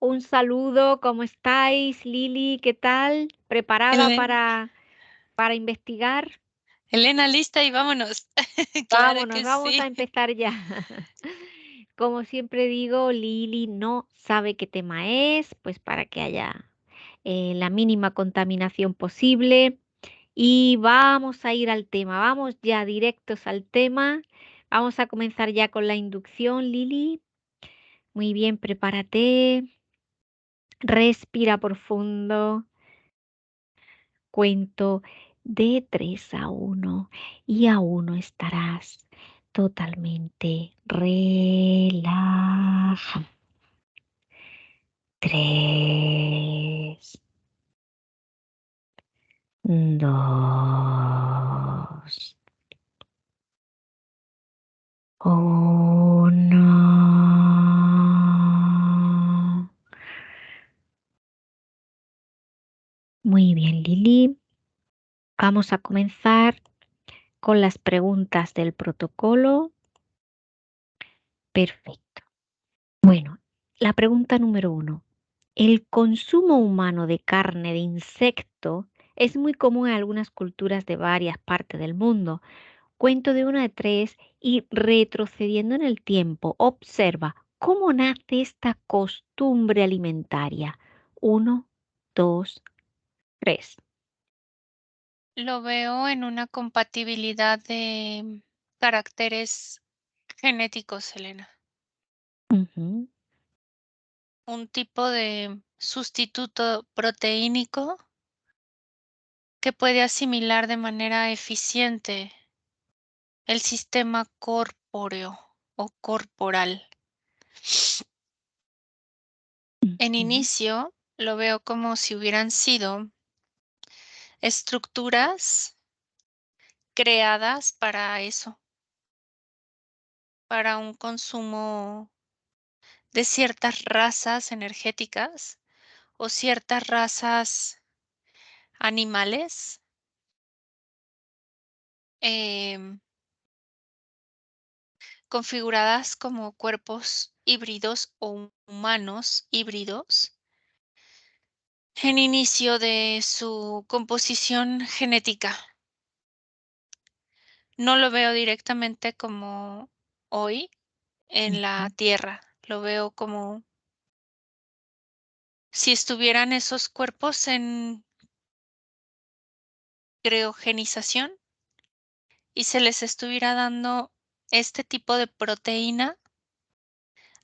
Un saludo, ¿cómo estáis? Lili, ¿qué tal? ¿Preparada Ele- para investigar? Elena, lista y vámonos. Claro Vámonos, que vamos a sí. empezar ya. Como siempre digo, Lili no sabe qué tema es, pues para que haya la mínima contaminación posible. Y vamos a ir al tema, vamos ya directos al tema. Vamos a comenzar ya con la inducción, Lili. Muy bien, prepárate. Respira profundo. Cuento de 3 a 1 y a 1 estarás totalmente relajado. 3, 2, 1. Muy bien, Lili. Vamos a comenzar con las preguntas del protocolo. Perfecto. Bueno, la pregunta número 1. El consumo humano de carne de insecto es muy común en algunas culturas de varias partes del mundo. Cuento de 1 a 3 y retrocediendo en el tiempo, observa cómo nace esta costumbre alimentaria. 1, 2, 3. Lo veo en una compatibilidad de caracteres genéticos, Elena. Ujú, Un tipo de sustituto proteínico que puede asimilar de manera eficiente el sistema corpóreo o corporal. En ujú, inicio, lo veo como si hubieran sido estructuras creadas para eso, para un consumo de ciertas razas energéticas o ciertas razas animales, em, configuradas como cuerpos híbridos o humanos híbridos en inicio de su composición genética. No lo veo directamente como hoy en la ujú. Tierra, lo veo como si estuvieran esos cuerpos en criogenización y se les estuviera dando este tipo de proteína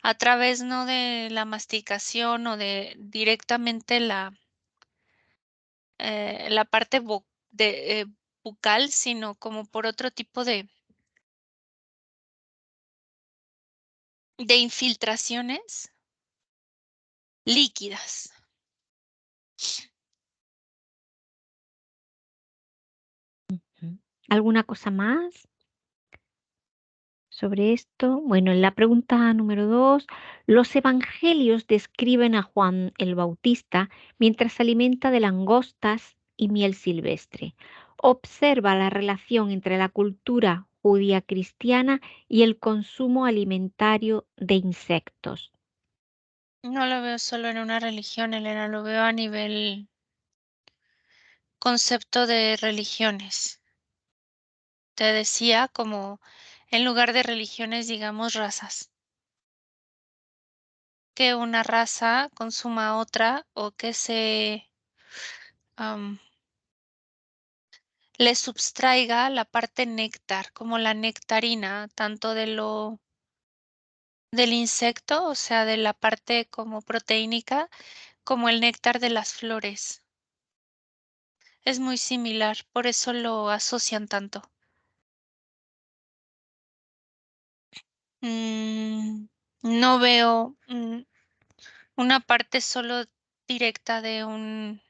a través no de la masticación o de directamente la parte bucal, sino como por otro tipo de infiltraciones líquidas. Ujú. ¿Alguna cosa más sobre esto? Bueno, en la pregunta número 2, los evangelios describen a Juan el Bautista mientras se alimenta de langostas y miel silvestre. Observa la relación entre la cultura judía cristiana y el consumo alimentario de insectos. No lo veo solo en una religión, Elena, lo veo a nivel concepto de religiones. Te decía como en lugar de religiones, digamos razas. Que una raza consuma otra o que am, le subtraiga la parte néctar, como la nectarina, tanto del insecto, o sea, de la parte como proteínica, como el néctar de las flores. Es muy similar, por eso lo asocian tanto. Mm, no veo una parte solo directa de un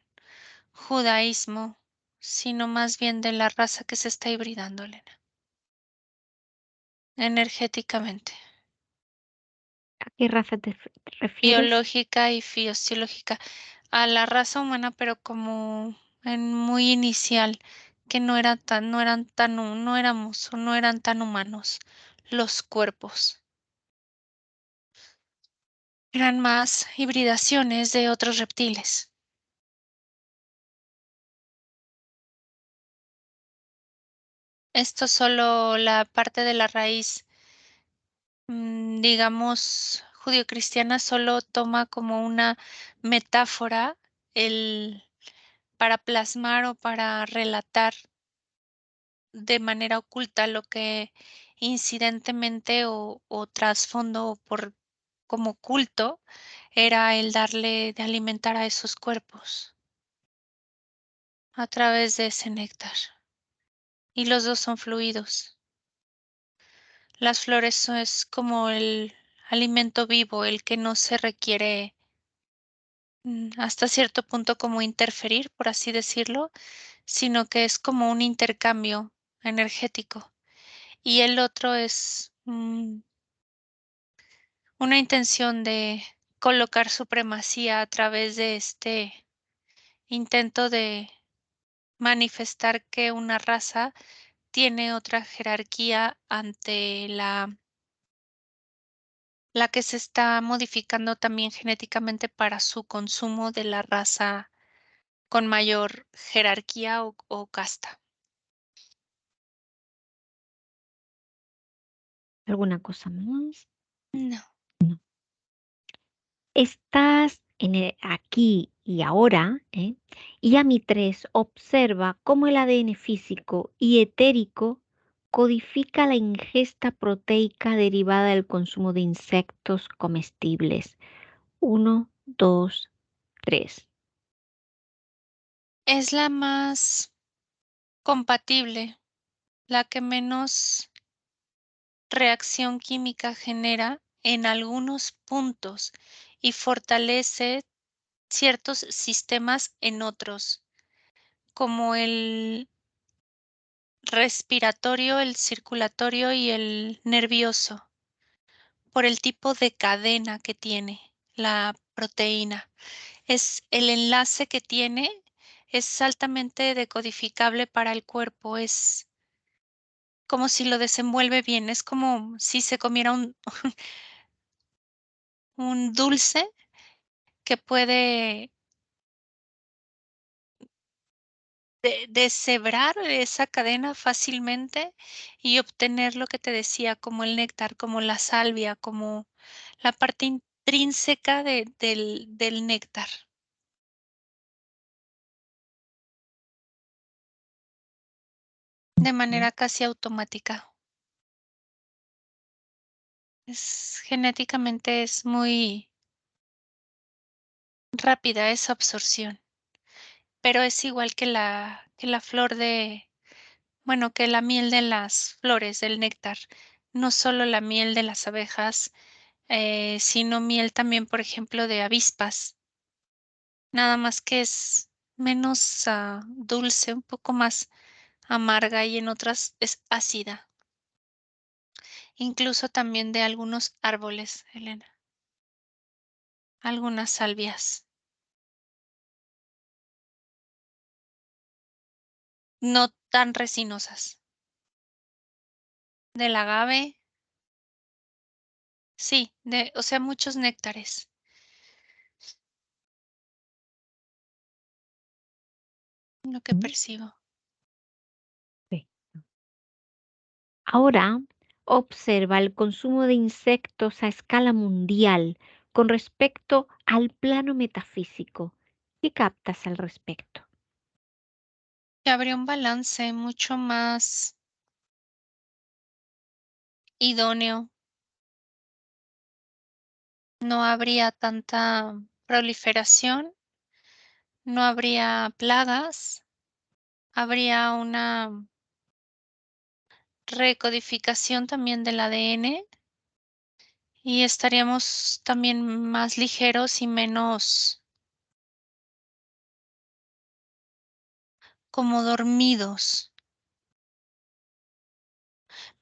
judaísmo, sino más bien de la raza que se está hibridando, Elena, energéticamente, ¿A qué raza te refieres? biológica y fisiológica, a la raza humana, pero como en muy inicial, que no éramos o no eran tan humanos los cuerpos. Eran más hibridaciones de otros reptiles. Esto solo la parte de la raíz, digamos, judio-cristiana, solo toma como una metáfora el, para plasmar o para relatar de manera oculta lo que incidentemente o trasfondo o por como culto era el darle de alimentar a esos cuerpos a través de ese néctar. Y los dos son fluidos. Las flores es como el alimento vivo, el que no se requiere hasta cierto punto como interferir, por así decirlo, sino que es como un intercambio energético. Y el otro es una intención de colocar supremacía a través de este intento de manifestar que una raza tiene otra jerarquía ante la que se está modificando también genéticamente para su consumo de la raza con mayor jerarquía o casta. ¿Alguna cosa más? No. No. Estás en el aquí y ahora, ¿eh? Y a mi 3 observa cómo el ADN físico y etérico codifica la ingesta proteica derivada del consumo de insectos comestibles. Uno, dos, tres. Es la más compatible, la que menos reacción química genera en algunos puntos y fortalece ciertos sistemas en otros, como el respiratorio, el circulatorio y el nervioso, por el tipo de cadena que tiene la proteína. Es el enlace que tiene, es altamente decodificable para el cuerpo, es como si lo desenvuelve bien, es como si se comiera un dulce que puede deshebrar esa cadena fácilmente y obtener lo que te decía, como el néctar, como la salvia, como la parte intrínseca del néctar, de Ok. manera casi automática. Genéticamente es muy rápida esa absorción, pero es igual que la flor de, bueno, que la miel de las flores, del néctar. No solo la miel de las abejas, sino miel también, por ejemplo, de avispas. Nada más que es menos dulce, un poco más amarga y en otras es ácida. Incluso también de algunos árboles, Elena, algunas salvias. No tan resinosas. Del agave, sí, o sea, muchos néctares, lo que Mm, percibo. sí. Ahora observa el consumo de insectos a escala mundial con respecto al plano metafísico. ¿Qué captas al respecto? Que habría un balance mucho más idóneo. No habría tanta proliferación, no habría plagas, habría una recodificación también del ADN y estaríamos también más ligeros y menos como dormidos.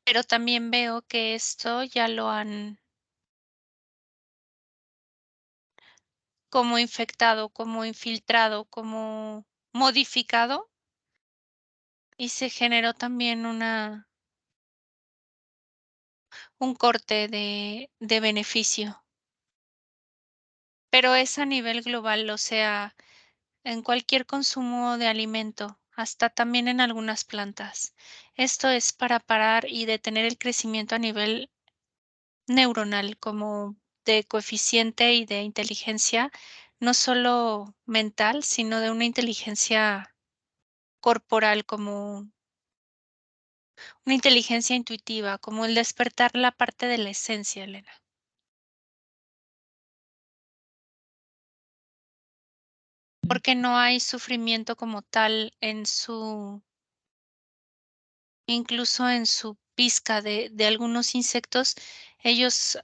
Pero también veo que esto ya lo han como infectado, como infiltrado, como modificado y se generó también un corte de beneficio. pero es a nivel global, o sea, en cualquier consumo de alimento, hasta también en algunas plantas. Esto es para parar y detener el crecimiento a nivel neuronal, como de coeficiente y de inteligencia, no solo mental, sino de una inteligencia corporal, como una inteligencia intuitiva, como el despertar la parte de la esencia, Elena. Porque no hay sufrimiento como tal en su, incluso en su pizca de algunos insectos, ellos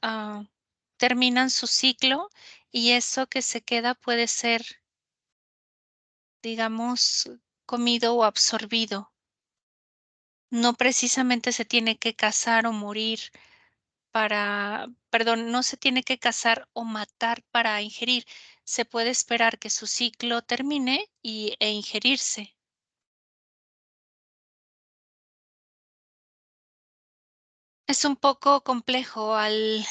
terminan su ciclo y eso que se queda puede ser, digamos, comido o absorbido. No precisamente se tiene que cazar o morir para, perdón, no se tiene que cazar o matar para ingerir. Se puede esperar que su ciclo termine e ingerirse. Es un poco complejo al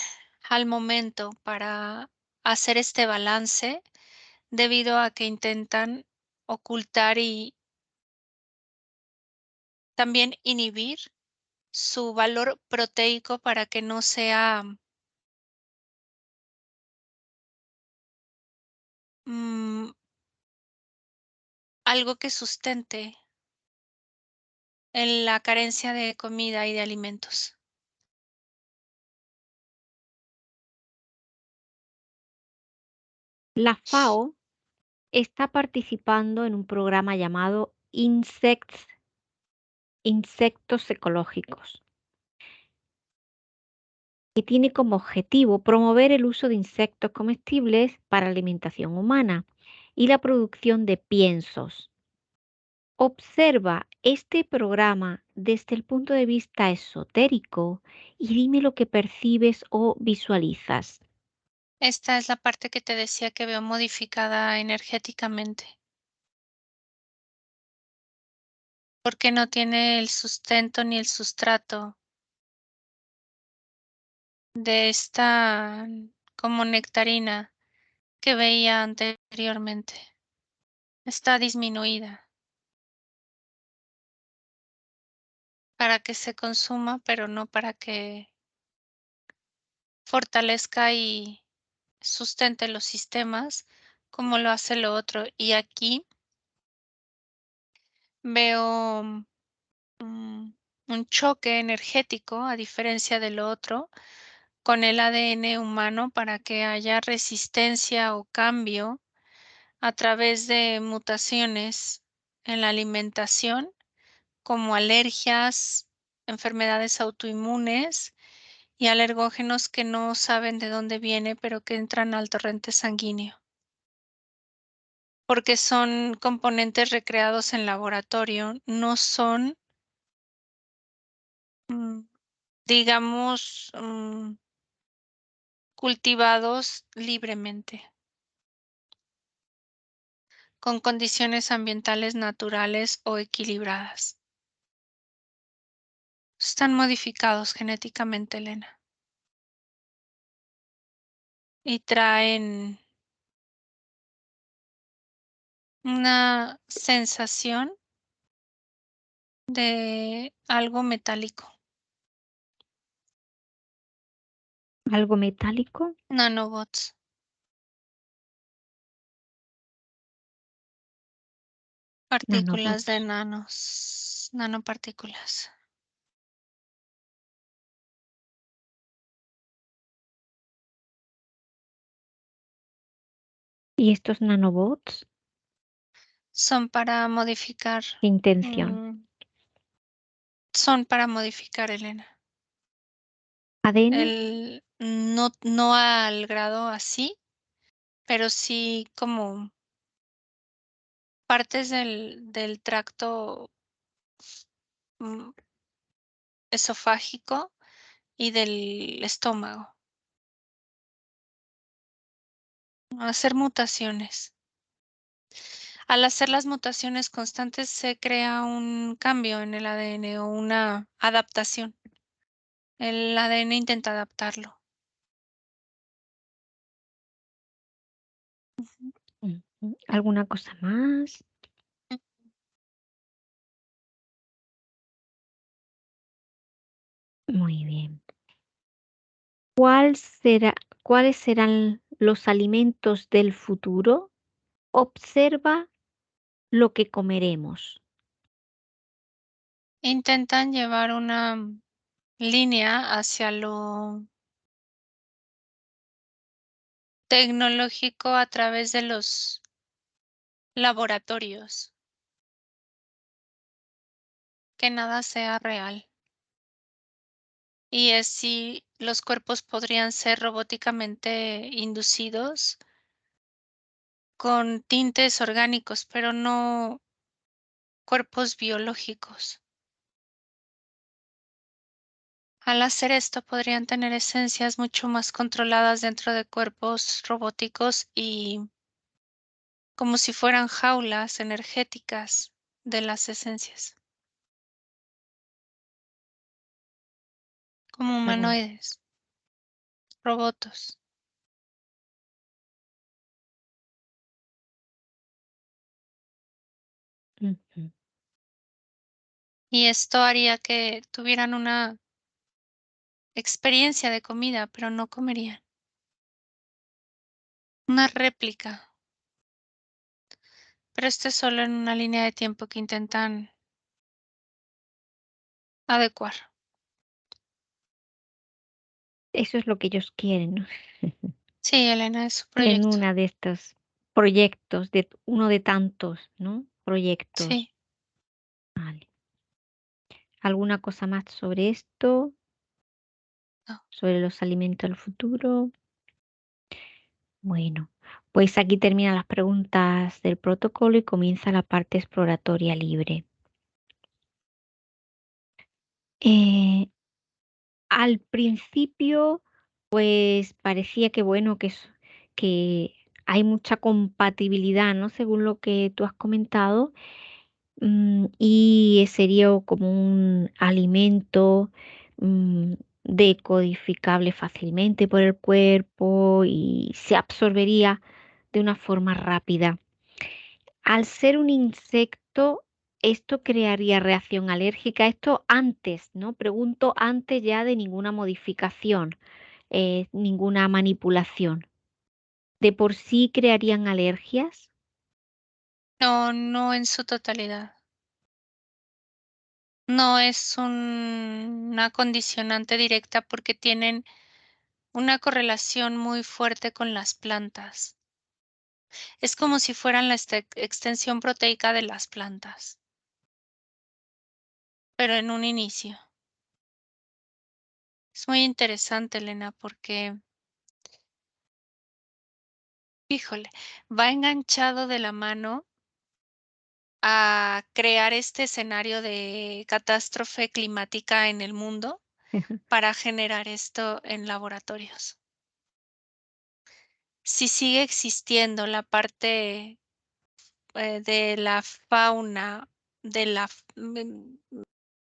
momento para hacer este balance debido a que intentan ocultar y también inhibir su valor proteico para que no sea mm, algo que sustente en la carencia de comida y de alimentos. La FAO está participando en un programa llamado Insectos Ecológicos, que tiene como objetivo promover el uso de insectos comestibles para alimentación humana y la producción de piensos. Observa este programa desde el punto de vista esotérico y dime lo que percibes o visualizas. Esta es la parte que te decía que veo modificada energéticamente, porque no tiene el sustento ni el sustrato de esta como nectarina que veía anteriormente. Está disminuida para que se consuma, pero no para que fortalezca y sustente los sistemas como lo hace lo otro. Y aquí veo un choque energético, a diferencia de lo otro, con el ADN humano para que haya resistencia o cambio a través de mutaciones en la alimentación, como alergias, enfermedades autoinmunes y alergógenos que no saben de dónde viene, pero que entran al torrente sanguíneo, porque son componentes recreados en laboratorio, no son, mm, digamos, cultivados libremente, con condiciones ambientales naturales o equilibradas. Están modificados genéticamente, Elena, y traen una sensación de algo metálico, ¿Algo metálico? nanobots, partículas Nanobots. de nanopartículas. ¿Y estos nanobots? Son para modificar, ¿Qué intención? mm, son para modificar, Elena. ¿ADN? No al grado así, pero sí como partes del tracto mm, esofágico y del estómago. Hacer mutaciones. Al hacer las mutaciones constantes se crea un cambio en el ADN o una adaptación. El ADN intenta adaptarlo. ¿Alguna cosa más? Muy bien. ¿Cuál será, cuáles serán los alimentos del futuro? Observa lo que comeremos. Intentan llevar una línea hacia lo tecnológico a través de los laboratorios, que nada sea real. Y es si los cuerpos podrían ser robóticamente inducidos con tintes orgánicos, pero no cuerpos biológicos. Al hacer esto, podrían tener esencias mucho más controladas dentro de cuerpos robóticos y como si fueran jaulas energéticas de las esencias, como Algo. humanoides, robots. Ujú. Y esto haría que tuvieran una experiencia de comida, pero no comerían. Una réplica. Pero esto es solo en una línea de tiempo que intentan adecuar. Eso es lo que ellos quieren, ¿no? Sí, Elena, es su En proyecto. una de estos proyectos, de uno de tantos, ¿no? Proyectos. Sí, Vale. ¿Alguna cosa más sobre esto? no. ¿Sobre los alimentos del futuro? Bueno, pues aquí terminan las preguntas del protocolo y comienza la parte exploratoria libre. Eh, Al principio, pues parecía que bueno, que hay mucha compatibilidad, ¿no? Según lo que tú has comentado, y sería como un alimento mm, decodificable fácilmente por el cuerpo y se absorbería de una forma rápida. Al ser un insecto, esto crearía reacción alérgica. Esto antes, ¿no? Pregunto antes ya de ninguna modificación, ninguna manipulación. ¿De por sí crearían alergias? No, no en su totalidad. No es una condicionante directa porque tienen una correlación muy fuerte con las plantas. Es como si fueran la extensión proteica de las plantas, pero en un inicio. Es muy interesante, Elena, porque, híjole, va enganchado de la mano a crear este escenario de catástrofe climática en el mundo para generar esto en laboratorios. Si sigue existiendo la parte de la fauna, de la,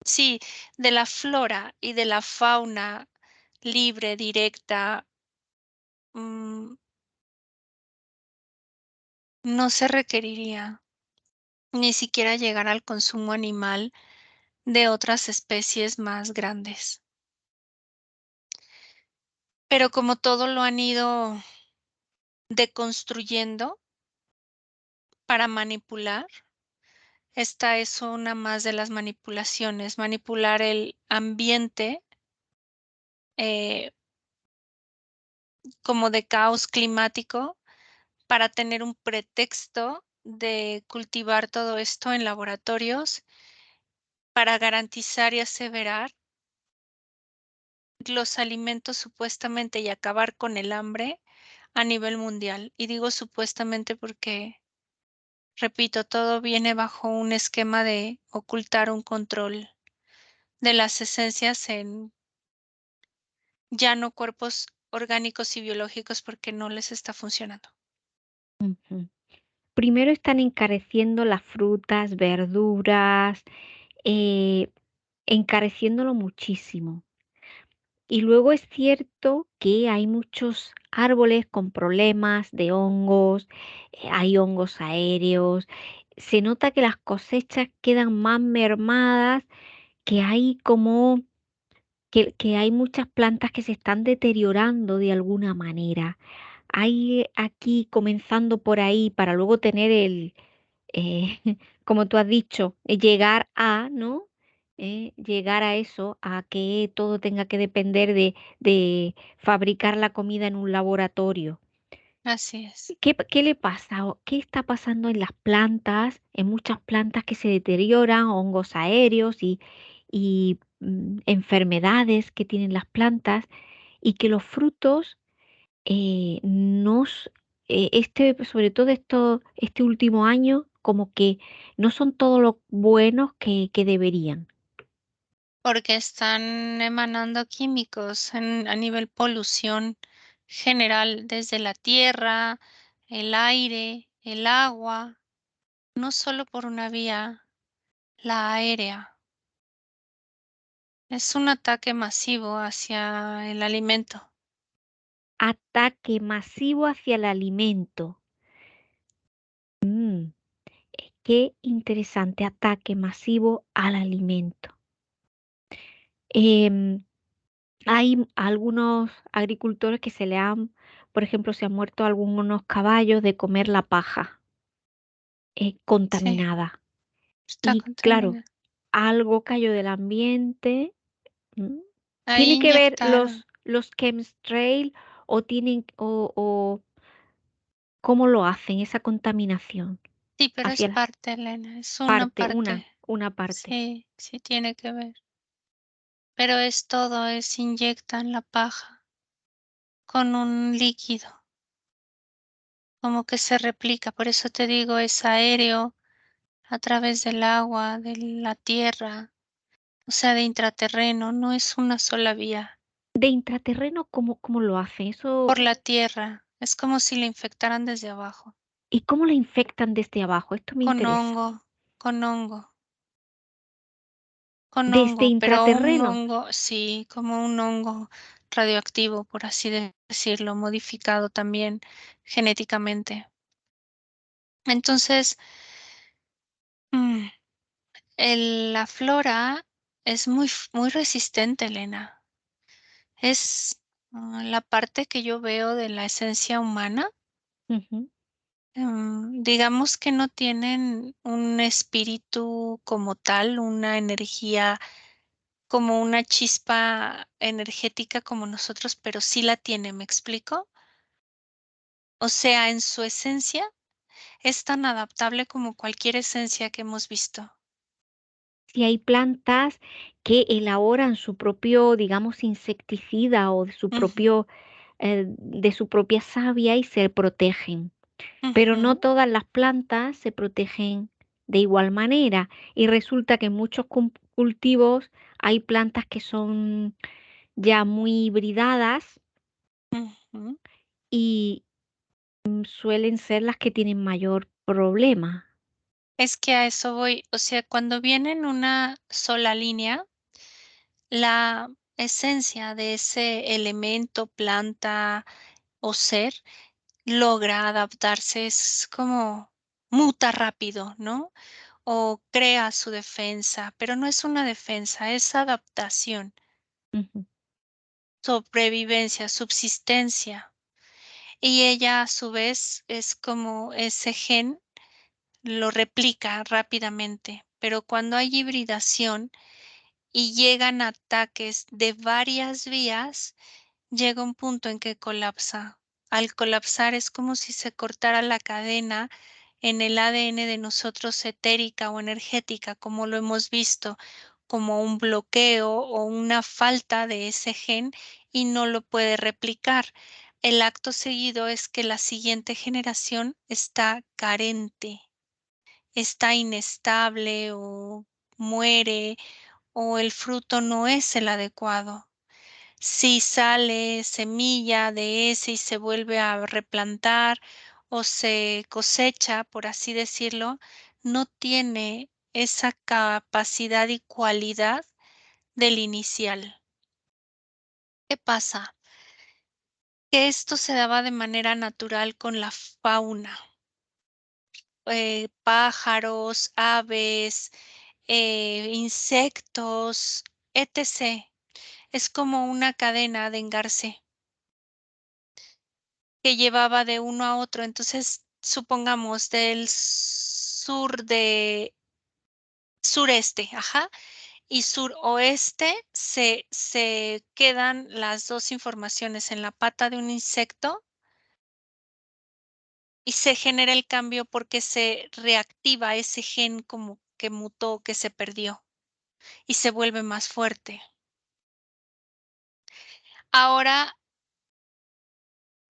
sí, de la flora y de la fauna libre, directa, mm, no se requeriría ni siquiera llegar al consumo animal de otras especies más grandes. Pero como todo lo han ido deconstruyendo para manipular, esta es una más de las manipulaciones, manipular el ambiente eh, como de caos climático para tener un pretexto de cultivar todo esto en laboratorios para garantizar y aseverar los alimentos supuestamente y acabar con el hambre a nivel mundial. Y digo supuestamente porque, repito, todo viene bajo un esquema de ocultar un control de las esencias en ya no cuerpos orgánicos y biológicos porque no les está funcionando. Ujú. Primero están encareciendo las frutas, verduras, eh, encareciéndolo muchísimo. Y luego es cierto que hay muchos árboles con problemas de hongos, hay hongos aéreos. Se nota que las cosechas quedan más mermadas, que hay como que hay muchas plantas que se están deteriorando de alguna manera. Hay aquí comenzando por ahí para luego tener eh, como tú has dicho, llegar a, ¿no? Llegar a eso, a que todo tenga que depender de fabricar la comida en un laboratorio. Así es. ¿Qué le pasa? ¿Qué está pasando en las plantas? En muchas plantas que se deterioran, hongos aéreos y enfermedades que tienen las plantas y que los frutos nos, sobre todo este último año, como que no son todos los buenos que deberían. Porque están emanando químicos a nivel polución general desde la tierra, el aire, el agua, no solo por una vía, la aérea. Es un ataque masivo hacia el alimento, Ataque masivo hacia el alimento. Mm, qué interesante, ataque masivo al alimento. Em, Hay algunos agricultores que por ejemplo, se han muerto algunos caballos de comer la paja sí, contaminada. está Y claro, contaminado. algo cayó del ambiente. ¿Mm? Ahí ¿Tiene que ver inyectaron, los chemtrails o cómo lo hacen esa contaminación sí, pero es hacia la parte, Elena, es una parte, una parte? sí, sí tiene que ver, pero es todo, inyectan la paja con un líquido, como que se replica, por eso te digo, es aéreo a través del agua, de la tierra, o sea, de intraterreno, no es una sola vía, De intraterreno, ¿cómo lo hacen? por Eso, la tierra, es como si la infectaran desde abajo, ¿y cómo la infectan desde abajo? Esto me con interesa. hongo, con hongo. Con Desde hongo, pero un intraterreno, hongo, sí, como un hongo radioactivo, por así decirlo, modificado también genéticamente. Entonces, mm, la flora es muy resistente, Elena. Es la parte que yo veo de la esencia humana. ujú, Digamos que no tienen un espíritu como tal, una energía como una chispa energética como nosotros, pero sí la tiene, ¿me explico? O sea, en su esencia es tan adaptable como cualquier esencia que hemos visto. si hay plantas que elaboran su propio, digamos, insecticida o Ujú, de su propia savia y se protegen. Pero no ujú, todas las plantas se protegen de igual manera y resulta que en muchos cultivos hay plantas que son ya muy hibridadas ujú. y suelen ser las que tienen mayor problema. Es que a eso voy. O sea, cuando viene en una sola línea, la esencia de ese elemento, planta o ser logra adaptarse, es como muta rápido, ¿no? O crea su defensa, pero no es una defensa, es adaptación, Ujú, sobrevivencia, subsistencia. Y ella a su vez es como ese gen lo replica rápidamente, pero cuando hay hibridación y llegan ataques de varias vías, llega un punto en que colapsa. Al colapsar es como si se cortara la cadena en el ADN de nosotros etérica o energética, como lo hemos visto, como un bloqueo o una falta de ese gen y no lo puede replicar. El acto seguido es que la siguiente generación está carente, está inestable o muere o el fruto no es el adecuado. Si sale semilla de ese y se vuelve a replantar o se cosecha, por así decirlo, no tiene esa capacidad y cualidad del inicial. ¿Qué pasa? Que esto se daba de manera natural con la fauna, pájaros, aves, insectos, etc. Es como una cadena de engarce que llevaba de uno a otro. Entonces, supongamos del sureste, ajá, y suroeste se quedan las dos informaciones en la pata de un insecto y se genera el cambio porque se reactiva ese gen como que mutó, que se perdió y se vuelve más fuerte. Ahora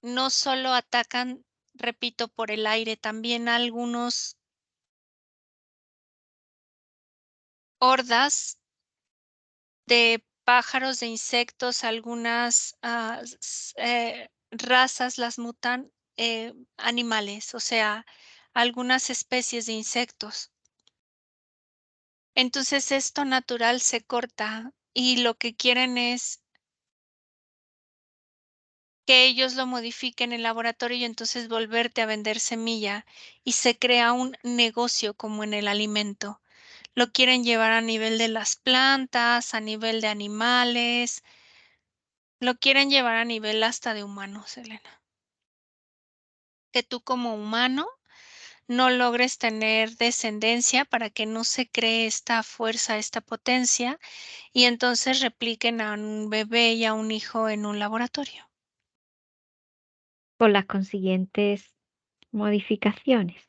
no solo atacan, repito, por el aire, también algunos hordas de pájaros, de insectos, algunas razas las mutan animales, o sea, algunas especies de insectos. Entonces esto natural se corta y lo que quieren es que ellos lo modifiquen en laboratorio y entonces volverte a vender semilla y se crea un negocio como en el alimento. Lo quieren llevar a nivel de las plantas, a nivel de animales, lo quieren llevar a nivel hasta de humanos, Elena. Que tú como humano no logres tener descendencia para que no se cree esta fuerza, esta potencia, y entonces repliquen a un bebé y a un hijo en un laboratorio. con las consiguientes modificaciones.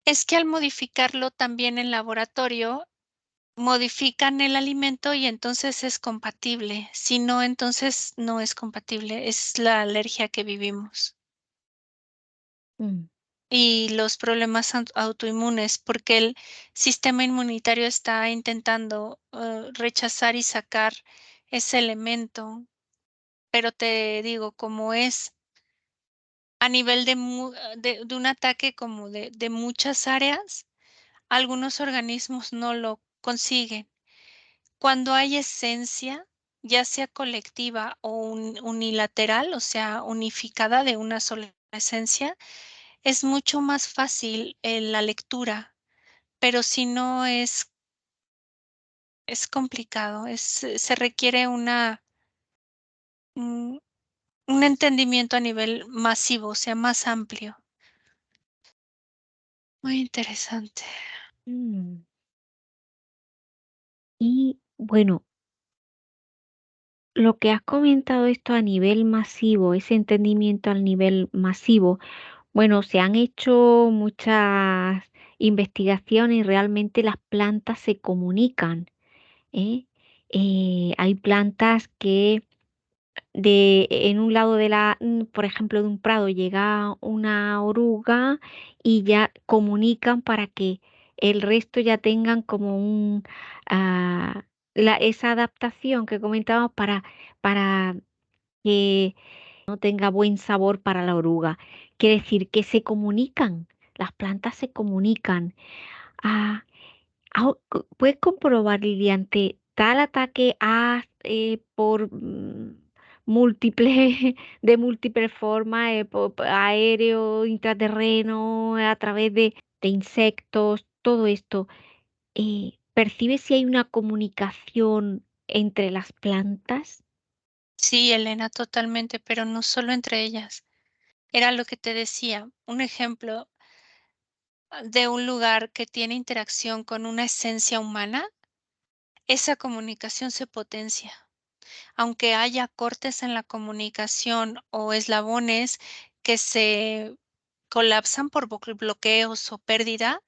Es que al modificarlo también en laboratorio, modifican el alimento y entonces es compatible. Si no, entonces no es compatible. Es la alergia que vivimos. Mm. Y los problemas autoinmunes, porque el sistema inmunitario está intentando rechazar y sacar ese elemento, pero te digo, como es a nivel de un ataque como de muchas áreas, algunos organismos no lo consiguen. Cuando hay esencia, ya sea colectiva o unilateral, o sea, unificada de una sola esencia, es mucho más fácil la lectura, pero si no es complicado, se requiere un, un entendimiento a nivel masivo, o sea, más amplio. Muy interesante. Mm. Y bueno, lo que has comentado esto a nivel masivo, ese entendimiento al nivel masivo, bueno, se han hecho muchas investigaciones y realmente las plantas se comunican, ¿eh? Hay plantas que en un lado por ejemplo, de un prado llega una oruga y ya comunican para que el resto ya tengan como ah, esa adaptación que comentábamos para que no tenga buen sabor para la oruga. Quiere decir que se comunican, las plantas se comunican. Ah, puedes comprobar, Lili, ante tal ataque por múltiples, de múltiples formas, aéreo, intraterreno, a través de insectos, todo esto, ¿percibes si hay una comunicación entre las plantas? Sí, Elena, totalmente, pero no solo entre ellas. Era lo que te decía, un ejemplo de un lugar que tiene interacción con una esencia humana, esa comunicación se potencia. Aunque haya cortes en la comunicación o eslabones que se colapsan por bloqueos o pérdida,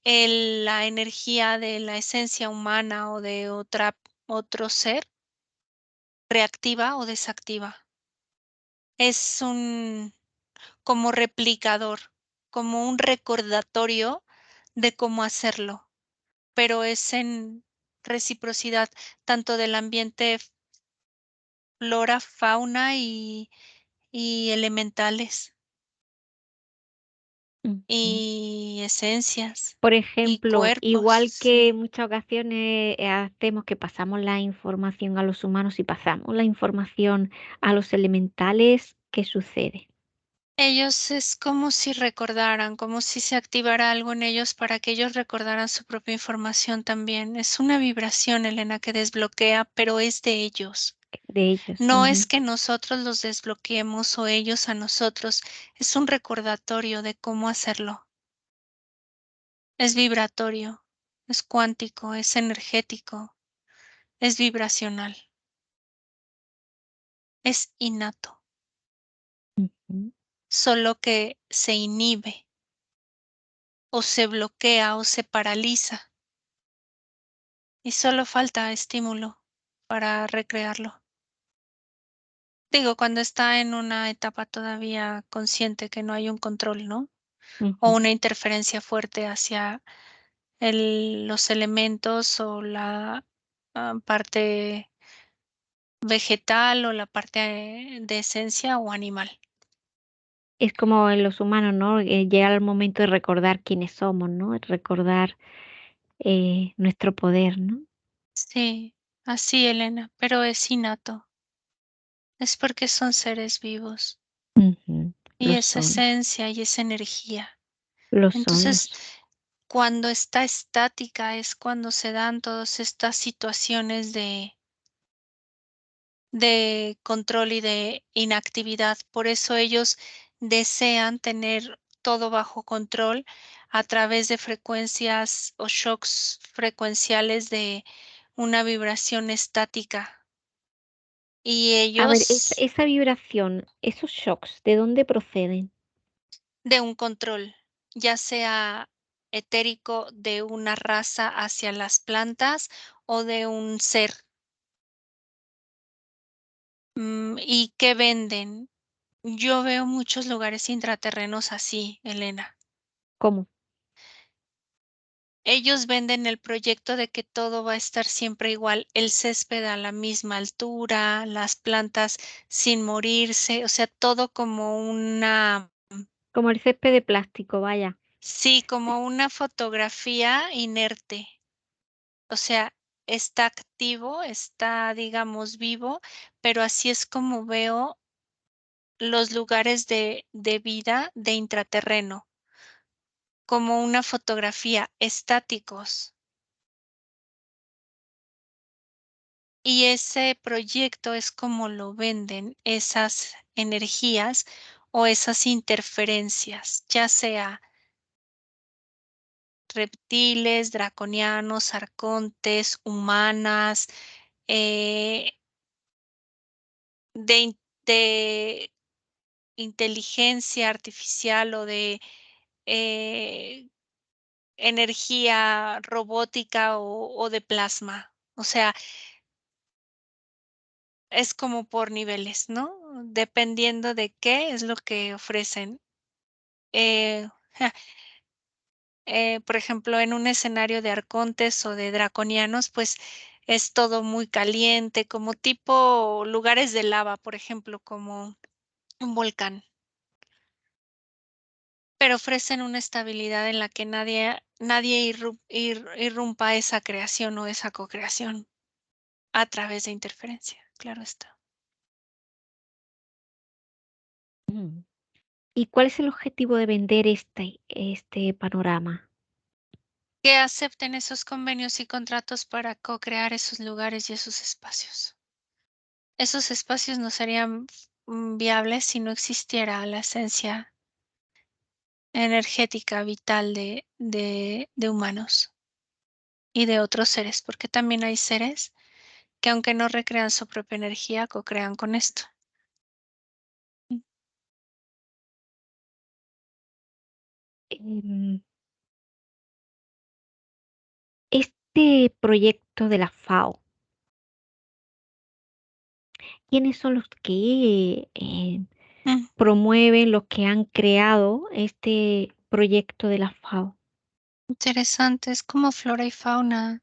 la energía de la esencia humana o de otro ser reactiva o desactiva. Es como replicador, como un recordatorio de cómo hacerlo, pero es en reciprocidad tanto del ambiente, flora, fauna y elementales. Ujú. y esencias Por y ejemplo, cuerpos, igual que en sí. muchas ocasiones hacemos que pasamos la información a los humanos y pasamos la información a los elementales, ¿qué sucede? Ellos es como si recordaran, como si se activara algo en ellos para que ellos recordaran su propia información también. Es una vibración, Elena, que desbloquea, pero es de ellos. De ellos. No es Ujú, que nosotros los desbloqueemos o ellos a nosotros, es un recordatorio de cómo hacerlo. Es vibratorio, es cuántico, es energético, es vibracional, es innato, ujú. solo que se inhibe o se bloquea o se paraliza y solo falta estímulo para recrearlo. Digo, cuando está en una etapa todavía consciente que no hay un control, ¿no? O Ujú. una interferencia fuerte hacia los elementos o la parte vegetal o la parte de esencia o animal. Es como en los humanos, ¿no? Llega el momento de recordar quiénes somos, ¿no? Recordar nuestro poder, ¿no? Sí, así, Elena, pero es innato. Es porque son seres vivos Ujú. y esa esencia y esa energía. Lo son, lo Entonces, son. cuando está estática es cuando se dan todas estas situaciones de control y de inactividad. Por eso ellos desean tener todo bajo control a través de frecuencias o shocks frecuenciales de una vibración estática. Y A ver, ellos esa vibración, esos shocks, ¿de dónde proceden? de un control, ya sea etérico de una raza hacia las plantas o de un ser. ¿Y qué venden? Yo veo muchos lugares intraterrenos así, Elena. ¿Cómo? Ellos venden el proyecto de que todo va a estar siempre igual, el césped a la misma altura, las plantas sin morirse, o sea, todo como una, Como el césped de plástico, vaya. sí, como una fotografía inerte. O sea, está activo, está, digamos, vivo, pero así es como veo los lugares de vida de intraterreno, como una fotografía, estáticos. Y ese proyecto es como lo venden esas energías o esas interferencias, ya sea reptiles, draconianos, arcontes, humanas, eh, de inteligencia artificial o de eh, energía robótica o de plasma. O sea, es como por niveles, ¿no? Dependiendo de qué es lo que ofrecen. Eh, por ejemplo, en un escenario de arcontes o de draconianos, pues es todo muy caliente, como tipo lugares de lava, por ejemplo, como un volcán, pero ofrecen una estabilidad en la que nadie irrumpa esa creación o esa co-creación a través de interferencia, claro está. Mm. ¿Y cuál es el objetivo de vender este panorama? Que acepten esos convenios y contratos para co-crear esos lugares y esos espacios. Esos espacios no serían viables si no existiera la esencia energética vital de humanos y de otros seres, porque también hay seres que aunque no recrean su propia energía, co-crean con esto. Em, este proyecto de la FAO, ¿quiénes son los que Mm, promueven, los que han creado este proyecto de la FAO? Interesante, es como flora y fauna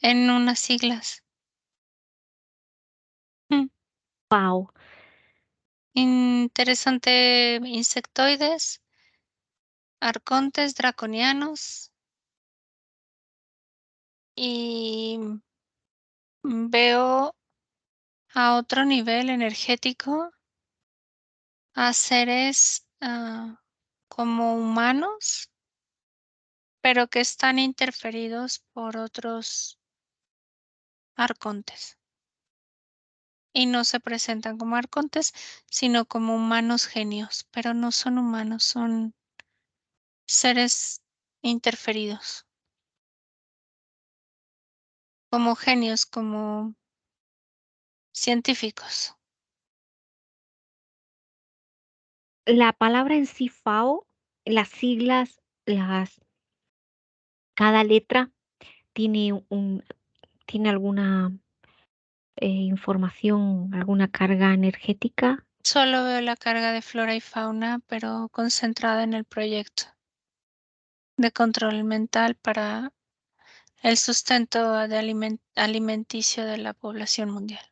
en unas siglas. Mm, FAO. Interesante, insectoides, arcontes draconianos y veo a otro nivel energético a seres como humanos, pero que están interferidos por otros arcontes. Y no se presentan como arcontes, sino como humanos genios, pero no son humanos, son seres interferidos, como genios, como científicos. La palabra en sí, FAO, las siglas, cada letra tiene alguna información, alguna carga energética. Solo veo la carga de flora y fauna, pero concentrada en el proyecto de control mental para el sustento alimenticio de la población mundial.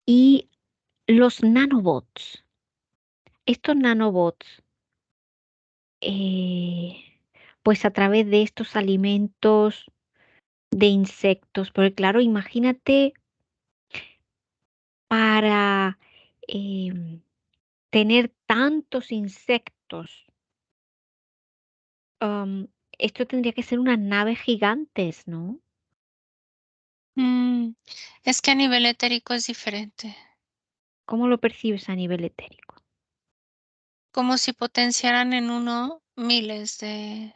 Y los nanobots, estos nanobots, eh, pues a través de estos alimentos de insectos, porque claro, imagínate para em, tener tantos insectos, am, esto tendría que ser unas naves gigantes, ¿no? Mm, es que a nivel etérico es diferente, ¿Cómo lo percibes a nivel etérico? como si potenciaran en uno miles de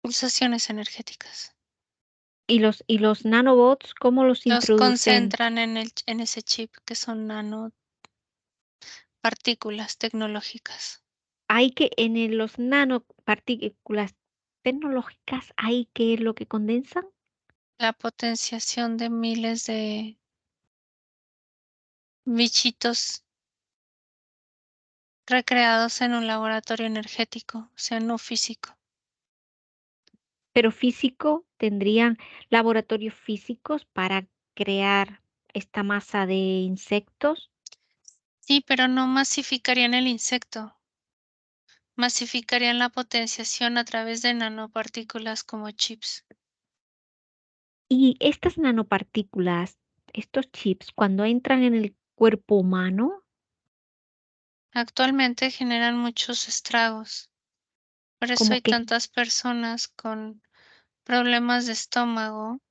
pulsaciones energéticas. Y los nanobots, ¿cómo los Los introducen? concentran en ese chip que son nanopartículas tecnológicas. Hay que, los nanopartículas tecnológicas, ¿hay qué es lo que condensan? La potenciación de miles de bichitos recreados en un laboratorio energético, o sea, no físico. Pero físico, ¿tendrían laboratorios físicos para crear esta masa de insectos? Sí, pero no masificarían el insecto, masificarían la potenciación a través de nanopartículas como chips. Y estas nanopartículas, estos chips, cuando entran en el cuerpo humano, Actualmente generan muchos estragos. Por eso como hay que, tantas personas con problemas de estómago,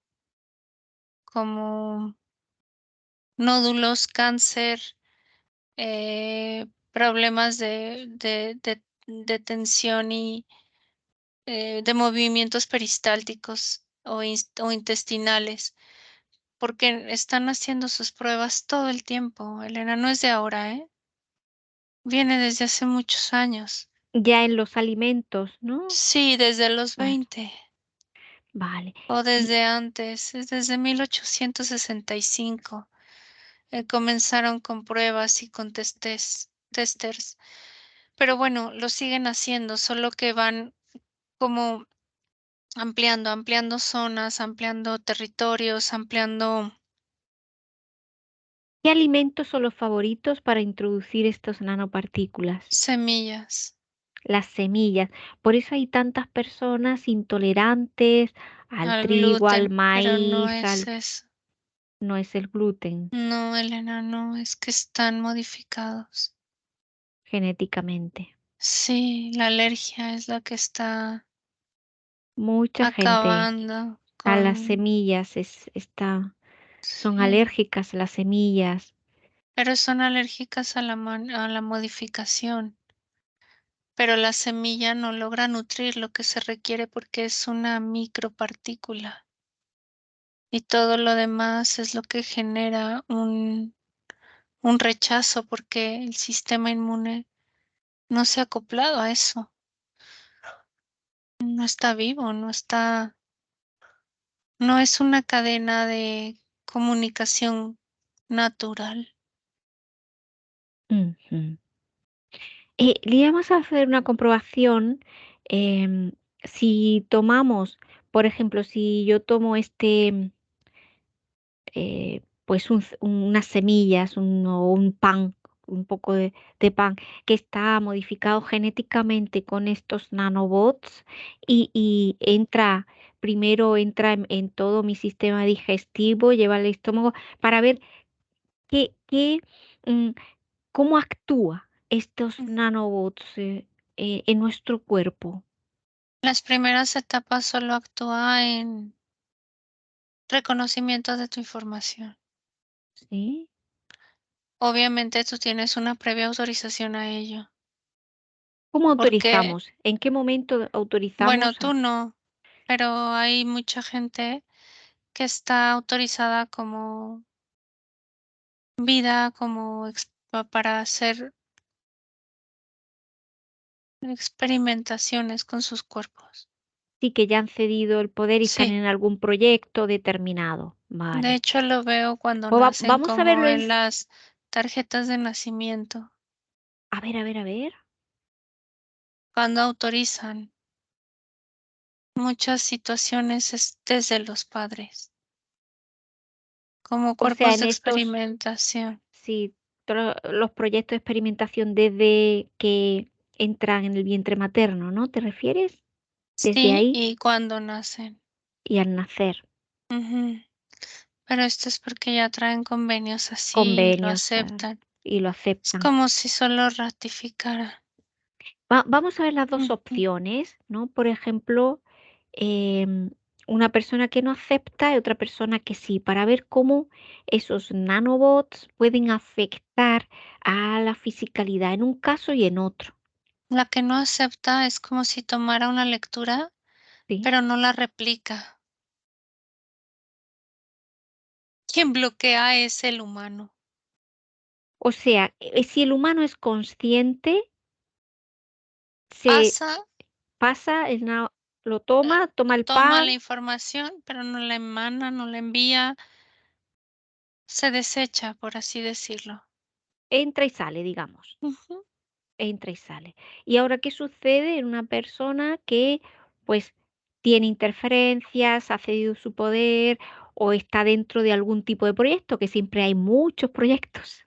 como nódulos, cáncer, problemas de tensión y de movimientos peristálticos o intestinales, porque están haciendo sus pruebas todo el tiempo. Elena, no es de ahora, ¿eh? Viene desde hace muchos años. ya en los alimentos, ¿no? Sí, desde los Vale, 20 vale. o Y, desde antes, es desde 1865. Comenzaron con pruebas y con testers, pero bueno, lo siguen haciendo, solo que van como ampliando zonas, ampliando territorios, ampliando ¿qué alimentos son los favoritos para introducir estos nanopartículas? semillas, Las semillas. Por eso hay tantas personas intolerantes al al trigo, al gluten, pero no maíz, es eso. no es el gluten No, Elena, no, es que están modificados. genéticamente. Sí, la alergia es la que está Mucha gente acabando a las con... semillas son Sí, alérgicas a las semillas, pero son alérgicas a a la modificación. Pero la semilla no logra nutrir lo que se requiere porque es una micropartícula y todo lo demás es lo que genera un rechazo porque el sistema inmune no se ha acoplado a eso, no está vivo, no es una cadena de comunicación natural. Ujú. Le vamos a hacer una comprobación. Si tomamos, por ejemplo, si yo tomo pues unas semillas o un pan, un poco de pan, que está modificado genéticamente con estos nanobots y primero entra en todo mi sistema digestivo, lleva al estómago para ver qué, mm, cómo actúa estos Mm. nanobots en nuestro cuerpo. Las primeras etapas solo actúa en reconocimiento de tu información. ¿Sí? Obviamente tú tienes una previa autorización a ello, ¿Cómo porque, autorizamos? ¿En qué momento bueno, autorizamos tú no, pero hay mucha gente que está autorizada como vida, como para hacer experimentaciones con sus cuerpos. sí que ya han cedido el poder y están Sí, en algún proyecto determinado? de Vale. hecho lo veo cuando Pues nacen vamos a como verlo en las tarjetas de nacimiento, a ver, a ver, a ver. cuando autorizan muchas situaciones es desde los padres, como O sea, cuerpos en de estos, experimentación. sí, los proyectos de experimentación desde que entran en el vientre materno, ¿no? ¿Te refieres? Desde Sí, ahí y cuando nacen. y al nacer. Ujú. Pero esto es porque ya traen convenios así y lo Convenios, aceptan. y lo Es aceptan. como si solo ratificara. Vamos a ver las dos Ujú. opciones, ¿no? Por ejemplo, em, una persona que no acepta y otra persona que sí, para ver cómo esos nanobots pueden afectar a la fisicalidad en un caso y en otro. La que no acepta es como si tomara una lectura, ¿Sí? pero no la replica. Quien bloquea es el humano. O sea, si el humano es consciente, se Pasa, pasa, lo eh, toma el toma la pan, información, pero no la emana, no la envía, se desecha, por así decirlo. entra y sale, digamos. Ujú. Entra y sale. ¿Y ahora qué sucede en una persona que pues tiene interferencias, ha cedido su poder o está dentro de algún tipo de proyecto, que siempre hay muchos proyectos?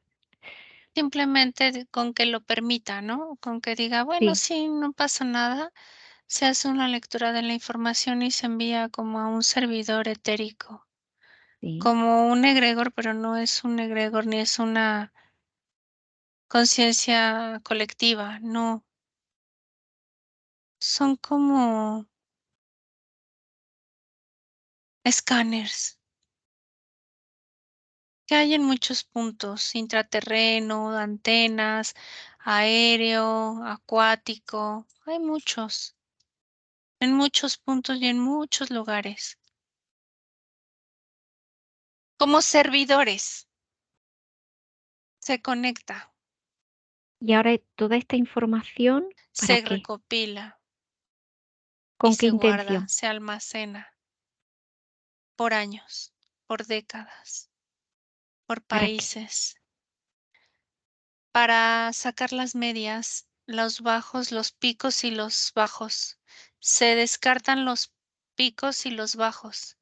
Simplemente con que lo permita, ¿no? Con que diga, bueno, Sí, sí, no pasa nada. Se hace una lectura de la información y se envía como a un servidor etérico, sí. como un egregor, pero no es un egregor ni es una conciencia colectiva, no. Son como escáneres que hay en muchos puntos, intraterreno, antenas, aéreo, acuático, hay muchos, en muchos puntos y en muchos lugares. Como servidores, se conecta, Y ahora toda esta información, ¿para se qué? recopila y ¿Con qué se guarda, intención? se almacena por años, por décadas, por ¿Para qué? países, para sacar las medias, los bajos, los picos y los bajos. Se descartan los picos y los bajos.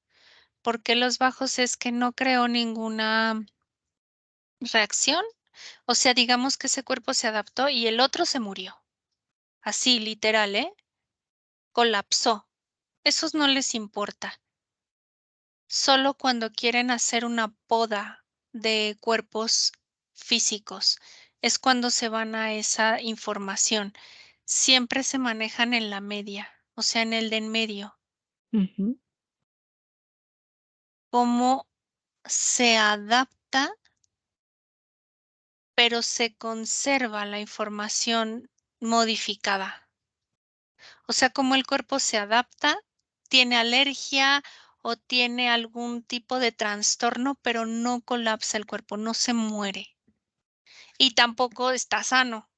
¿Por qué los bajos? Es que no creó ninguna reacción. O sea, digamos que ese cuerpo se adaptó y el otro se murió. Así, literal, ¿eh? Colapsó. Esos no les importa. Solo cuando quieren hacer una poda de cuerpos físicos es cuando se van a esa información. Siempre se manejan en la media, o sea, en el de en medio. Ujú. Cómo se adapta, pero se conserva la información modificada. O sea, cómo el cuerpo se adapta, tiene alergia o tiene algún tipo de trastorno, pero no colapsa el cuerpo, no se muere. Y tampoco está sano,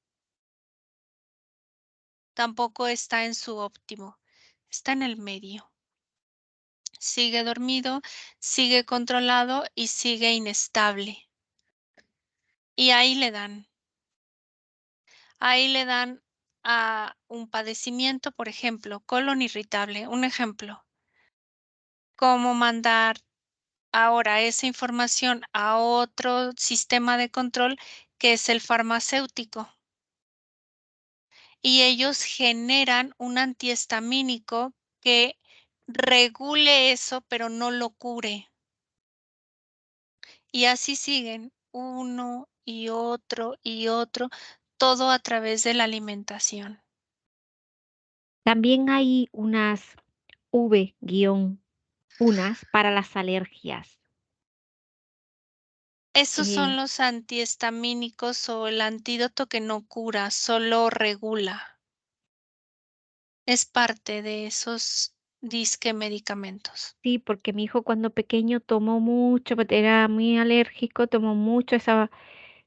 tampoco está en su óptimo, está en el medio. Sigue dormido, sigue controlado y sigue inestable. Y ahí le dan a un padecimiento, por ejemplo, colon irritable, un ejemplo, cómo mandar ahora esa información a otro sistema de control que es el farmacéutico. Y ellos generan un antihistamínico que regule eso, pero no lo cure. Y así siguen y otro, todo a través de la alimentación. También hay unas V-unas para las alergias. Esos son Eh, los antihistamínicos o el antídoto que no cura, solo regula. Es parte de esos disque medicamentos. sí, porque mi hijo cuando pequeño tomó mucho, porque era muy alérgico, tomó mucho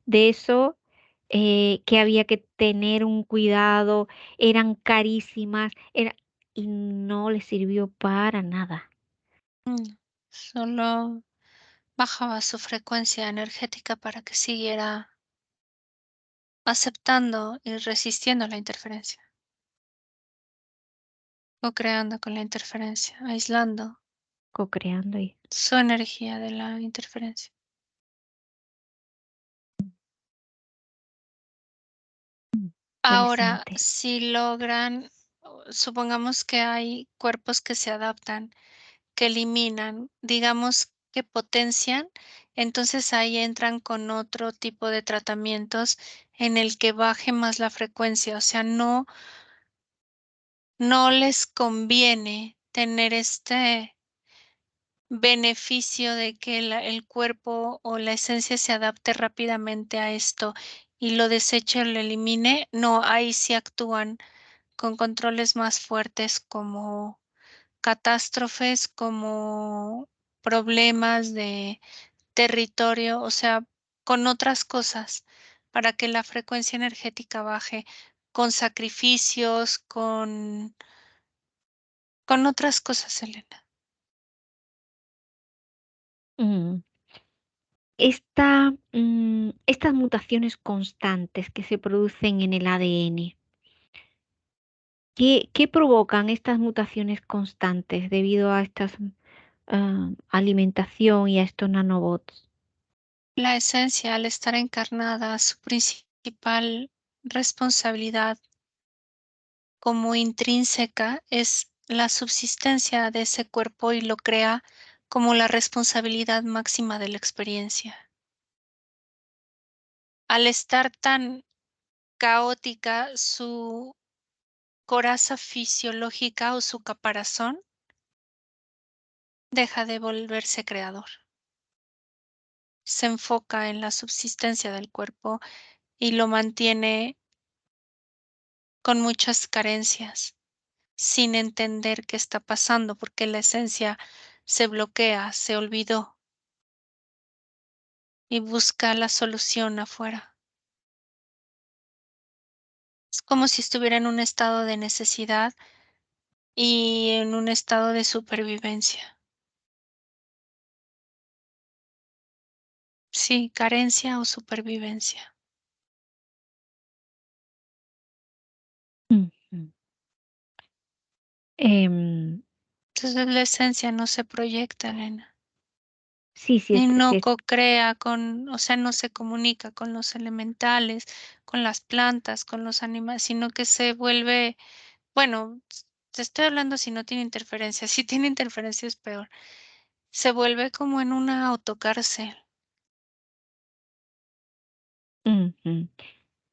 de eso, que había que tener un cuidado, eran carísimas, y no le sirvió para nada. Solo bajaba su frecuencia energética para que siguiera aceptando y resistiendo la interferencia, o creando con la interferencia, aislando Co-creando y su energía de la interferencia. Ahora, interesante. si logran, supongamos que hay cuerpos que se adaptan, que eliminan, digamos que potencian, entonces ahí entran con otro tipo de tratamientos en el que baje más la frecuencia, o sea, no les conviene tener este beneficio de que el cuerpo o la esencia se adapte rápidamente a esto y lo deseche o lo elimine. No, ahí sí actúan con controles más fuertes como catástrofes, como problemas de territorio, o sea, con otras cosas para que la frecuencia energética baje, con sacrificios, con otras cosas, Elena. Mm. Estas mutaciones constantes que se producen en el ADN, ¿qué provocan estas mutaciones constantes debido a esta alimentación y a estos nanobots? La esencia, al estar encarnada, su principal responsabilidad como intrínseca es la subsistencia de ese cuerpo y lo crea como la responsabilidad máxima de la experiencia. Al estar tan caótica, su coraza fisiológica o su caparazón deja de volverse creador. Se enfoca en la subsistencia del cuerpo y lo mantiene con muchas carencias, sin entender qué está pasando, porque la esencia se bloquea, se olvidó y busca la solución afuera. Es como si estuviera en un estado de necesidad y en un estado de supervivencia. Sí, carencia o supervivencia. Ujú. Em, Entonces la esencia no se proyecta, Elena, sí, sí, y sí, no co-crea con, o sea, no se comunica con los elementales, con las plantas, con los animales, sino que se vuelve, bueno, te estoy hablando si no tiene interferencia, si tiene interferencia es peor, se vuelve como en una autocárcel. ujú.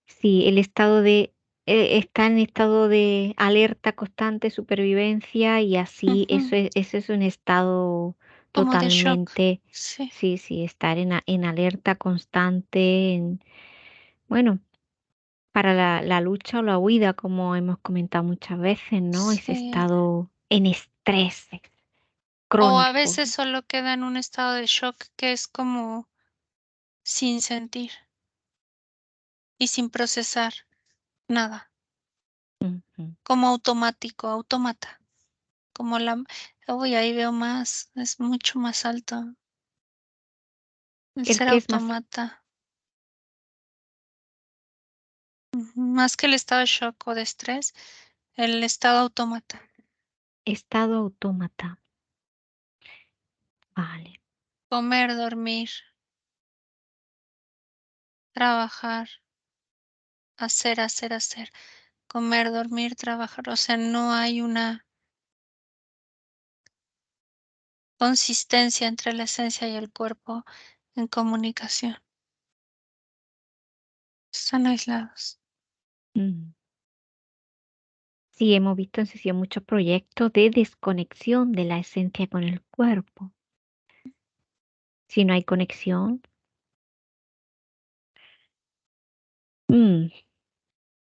Sí, está en estado de alerta constante, supervivencia y así, Ujú, eso es un estado como de shock, totalmente, sí, sí, sí, estar en alerta constante, bueno, para la lucha o la huida, como hemos comentado muchas veces, ¿no? Ese sí. estado en estrés O a crónico. veces solo queda en un estado de shock que es como sin sentir y sin procesar nada, Ujú. como automático, autómata, como uy, ahí veo más, es mucho más alto el El ser que es más autómata, más que el estado de shock o de estrés, el estado autómata. estado autómata. Vale. Comer, dormir, trabajar, hacer, comer, dormir, trabajar. O sea, no hay una consistencia entre la esencia y el cuerpo en comunicación. Están aislados. Mm. Sí, hemos visto en sesión muchos proyectos de desconexión de la esencia con el cuerpo. Si no hay conexión, mm,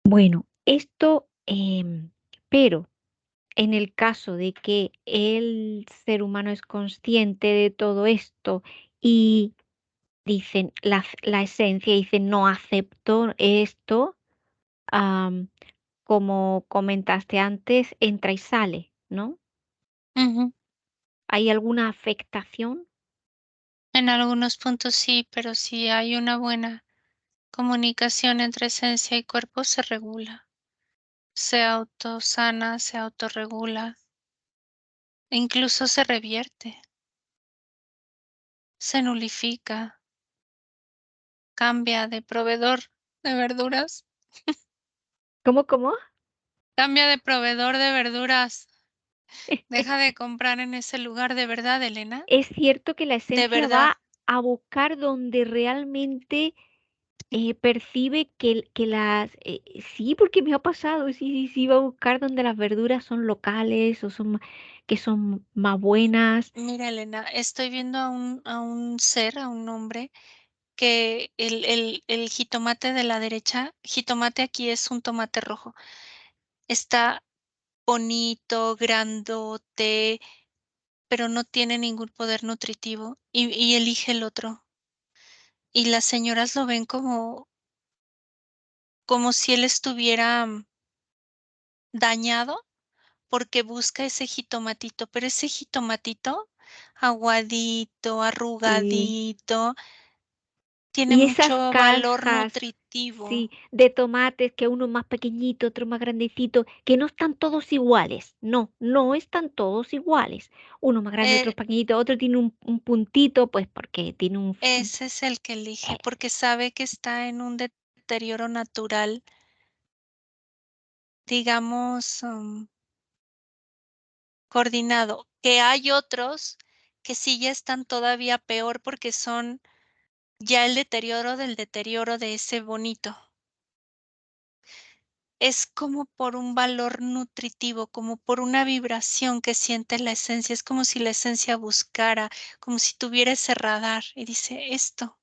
bueno, esto, pero en el caso de que el ser humano es consciente de todo esto y dicen la esencia dice no acepto esto, am, como comentaste antes, entra y sale, ¿no? Ujú. ¿Hay alguna afectación? En algunos puntos sí, pero si hay una buena comunicación entre esencia y cuerpo, se regula. Se autosana, se autorregula, e incluso se revierte, se nulifica, cambia de proveedor de verduras, ¿Cómo, cómo? cambia de proveedor de verduras, deja de comprar en ese lugar, de verdad, Elena, Es cierto que la de esencia verdad. va a buscar donde realmente percibe que las... sí, porque me ha pasado, sí, sí, sí, va a buscar donde las verduras son locales o son que son más buenas. Mira, Elena, estoy viendo a un ser, a un hombre, que el jitomate de la derecha, jitomate aquí es un tomate rojo, está bonito, grandote, pero no tiene ningún poder nutritivo y elige el otro. Y las señoras lo ven como si él estuviera dañado porque busca ese jitomatito, pero ese jitomatito aguadito, Sí. arrugadito, tiene Y esas mucho valor cajas, nutritivo. sí, de tomates, que uno más pequeñito, otro más grandecito, que no están todos iguales. No, no están todos iguales. Uno más grande, otro Eh, más pequeñito, otro tiene un puntito, pues porque tiene un... Ese es el que elige porque sabe que está en un deterioro natural, digamos, coordinado, que hay otros que sí ya están todavía peor porque son ya el deterioro del deterioro de ese bonito. Es como por un valor nutritivo, como por una vibración que siente la esencia, es como si la esencia buscara, como si tuviera ese radar y dice esto.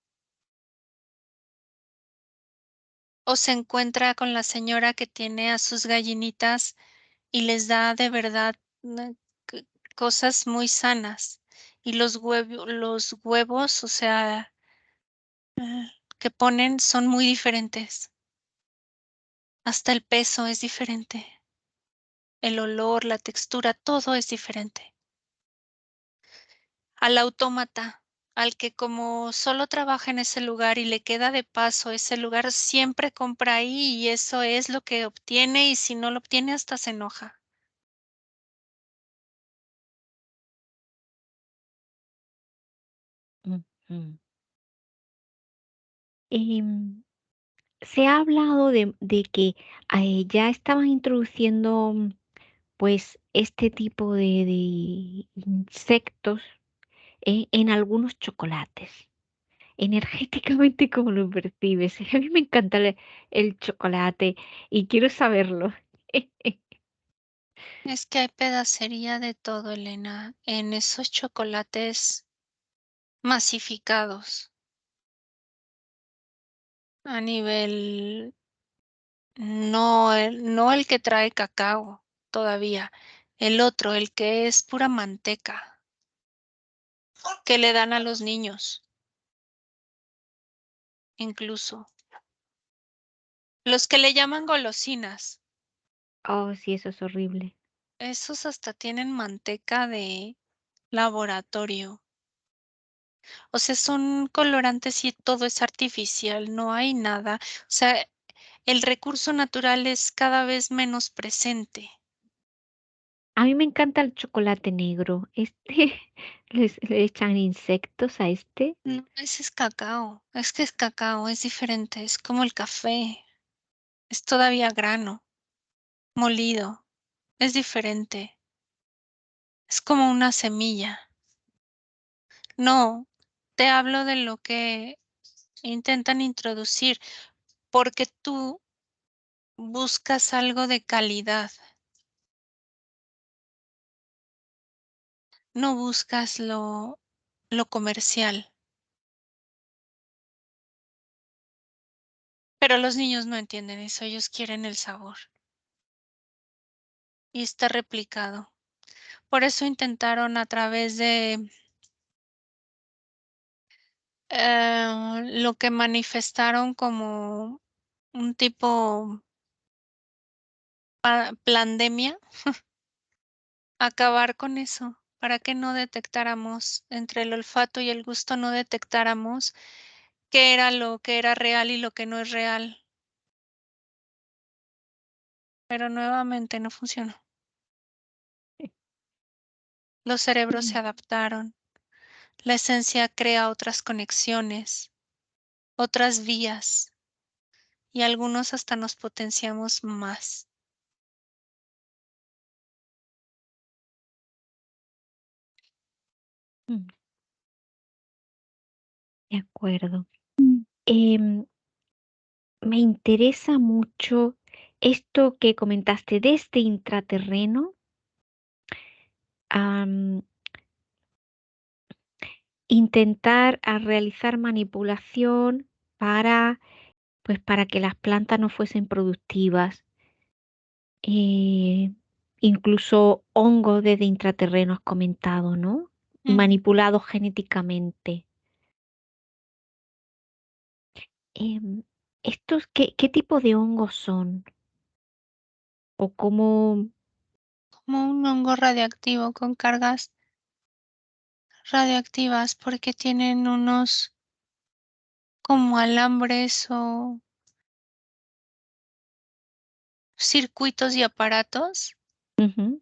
O se encuentra con la señora que tiene a sus gallinitas y les da de verdad c- cosas muy sanas. Y los huevos, o sea, que ponen son muy diferentes. Hasta el peso es diferente. El olor, la textura, todo es diferente. Al autómata, al que como solo trabaja en ese lugar y le queda de paso ese lugar, siempre compra ahí y eso es lo que obtiene y si no lo obtiene hasta se enoja. Ujú. Em, Se ha hablado de que ya estaban introduciendo pues este tipo de insectos en algunos chocolates. Energéticamente, ¿cómo lo percibes? A mí me encanta el chocolate y quiero saberlo. Es que hay pedacería de todo, Elena, en esos chocolates masificados a nivel, no el que trae cacao todavía, el otro, el que es pura manteca que le dan a los niños, incluso. Los que le llaman golosinas, Oh, sí, eso es horrible. esos hasta tienen manteca de laboratorio. O sea, son colorantes y todo es artificial, no hay nada. O sea, el recurso natural es cada vez menos presente. A mí me encanta el chocolate negro. Le echan insectos a este. No, ese es cacao. Es que es cacao, es diferente. Es como el café. Es todavía grano, molido. Es diferente. Es como una semilla. No, te hablo de lo que intentan introducir, porque tú buscas algo de calidad, no buscas lo comercial. Pero los niños no entienden eso, ellos quieren el sabor y está replicado. Por eso intentaron a través de lo que manifestaron como un tipo pandemia, acabar con eso, para que no detectáramos entre el olfato y el gusto, no detectáramos qué era lo que era real y lo que no es real. Pero nuevamente no funcionó. Los cerebros Mm. se adaptaron. La esencia crea otras conexiones, otras vías, y algunos hasta nos potenciamos más. Mm, de acuerdo. Em, Me interesa mucho esto que comentaste de este intraterreno. am, Intentar realizar manipulación para, pues, para que las plantas no fuesen productivas. eh, Incluso hongos desde intraterreno has comentado, ¿no? Mm, Manipulados genéticamente. Em, ¿Estos qué tipo de hongos son? ¿O cómo? Como un hongo radiactivo con cargas radioactivas porque tienen unos como alambres o circuitos y aparatos Ujú.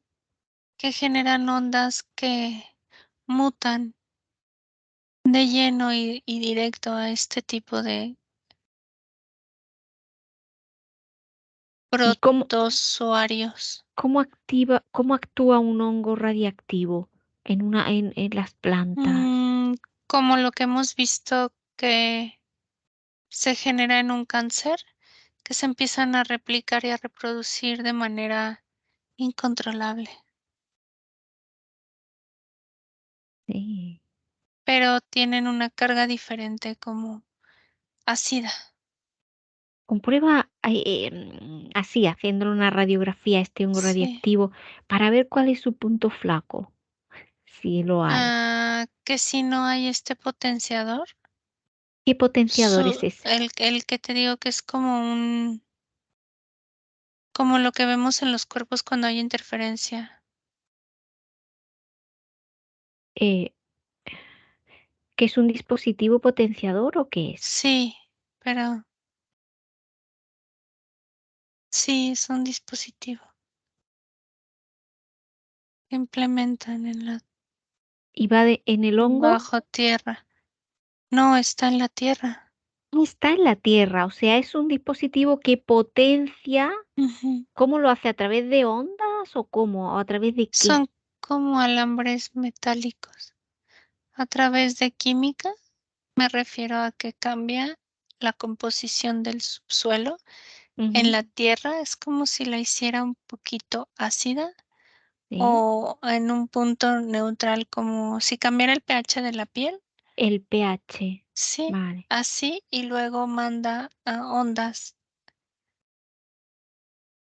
que generan ondas que mutan de lleno y directo a este tipo de ¿Y protozoarios. cómo actúa un hongo radiactivo en las plantas? Mm, como lo que hemos visto que se genera en un cáncer, que se empiezan a replicar y a reproducir de manera incontrolable, Sí. pero tienen una carga diferente como ácida. Comprueba así, haciéndole una radiografía a este hongo Sí. radiactivo para ver cuál es su punto flaco, si lo hay. Que si no hay este potenciador, ¿Qué potenciador es ese? el que te digo que es como como lo que vemos en los cuerpos cuando hay interferencia. Eh, ¿Qué es un dispositivo potenciador o qué es? Sí, pero sí es un dispositivo que implementan en la ¿Y va en el hongo? bajo tierra. No, está en la tierra. Está en la Tierra, o sea, es un dispositivo que potencia. Ujú. ¿Cómo lo hace? ¿A través de ondas o cómo? ¿O a través de qué? Son como alambres metálicos. A través de química, me refiero a que cambia la composición del subsuelo. En Ujú. la tierra es como si la hiciera un poquito ácida Sí, o en un punto neutral, como si cambiara el pH de la piel. el pH. Sí, Vale. así y luego manda ondas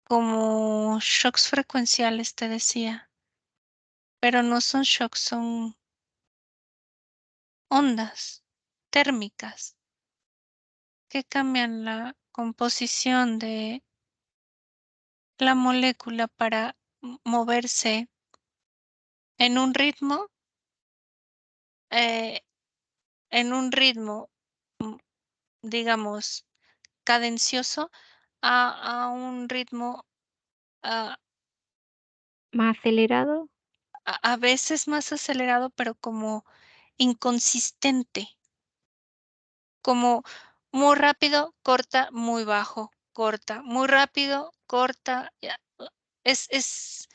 como shocks frecuenciales, te decía, pero no son shocks, son ondas térmicas que cambian la composición de la molécula para moverse en un ritmo, eh, en un ritmo, mm, digamos, cadencioso a un ritmo ah, más acelerado. A veces más acelerado, pero como inconsistente, como muy rápido, corta, muy bajo, corta, muy rápido, corta. Es, es,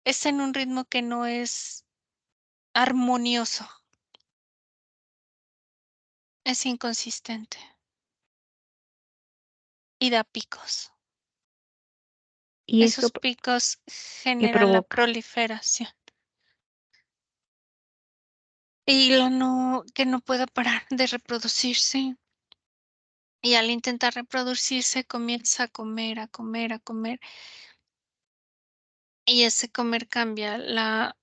es en un ritmo que no es armonioso, es inconsistente y da picos. ¿Y eso Esos picos qué generan la provoca? proliferación y que no pueda parar de reproducirse. Y al intentar reproducirse comienza a comer, a comer, a comer. Y ese comer cambia la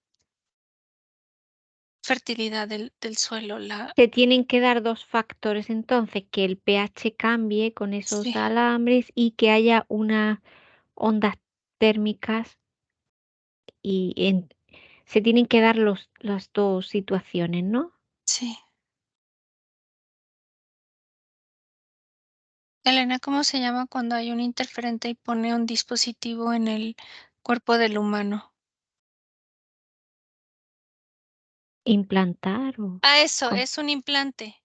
fertilidad del suelo. Se tienen que dar dos factores entonces, que el pH cambie con esos Sí, alambres y que haya unas ondas térmicas y se tienen que dar las dos situaciones, ¿no? sí. Elena, ¿cómo se llama cuando hay un interferente y pone un dispositivo en el cuerpo del humano? Implantar o Eso, cómo. es un implante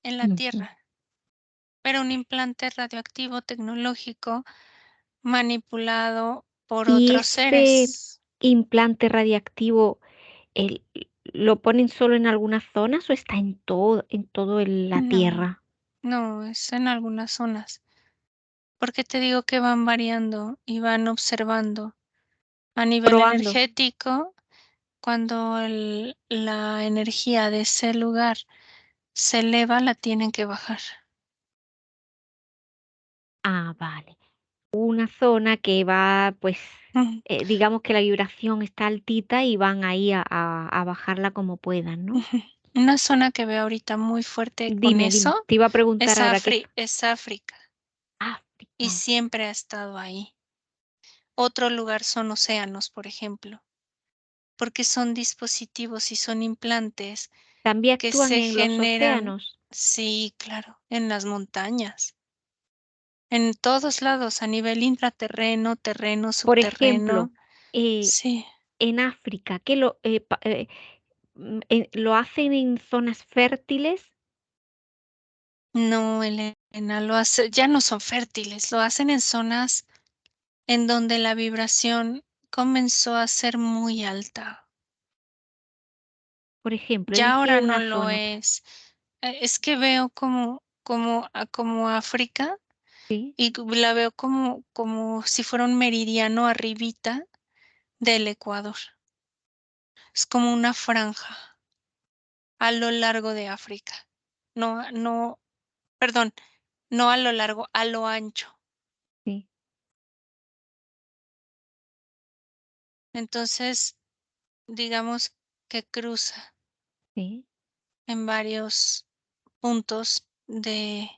en la Ujú. Tierra, pero un implante radioactivo tecnológico manipulado por Y otros ese seres. implante radiactivo, el- ¿lo ponen solo en algunas zonas o está en todo la No, Tierra? no, es en algunas zonas. Porque te digo que van variando y van observando a nivel Probando. energético cuando la energía de ese lugar se eleva, la tienen que bajar. Ah, vale. Una zona que va, pues, Ujú, digamos que la vibración está altita y van ahí a bajarla como puedan, ¿no? ujú. Una zona que veo ahorita muy fuerte con Dime. eso Te iba a preguntar ahora qué Es África y África. siempre ha estado ahí. Otro lugar son océanos, por ejemplo, porque son dispositivos y son implantes También que actúan se en los generan, océanos. sí, claro, en las montañas. En todos lados, a nivel intraterreno, terreno, Por subterreno. ejemplo, eh, Sí, en África, lo hacen en zonas fértiles. no, Elena, ya no son fértiles, lo hacen en zonas en donde la vibración comenzó a ser muy alta. Por ejemplo, Ya elige ahora no una lo zona. es. Es que veo como África Sí, y la veo como si fuera un meridiano arribita del Ecuador. Es como una franja a lo largo de África. No, no, perdón, no a lo largo, a lo ancho. sí, Entonces, digamos que cruza sí, en varios puntos de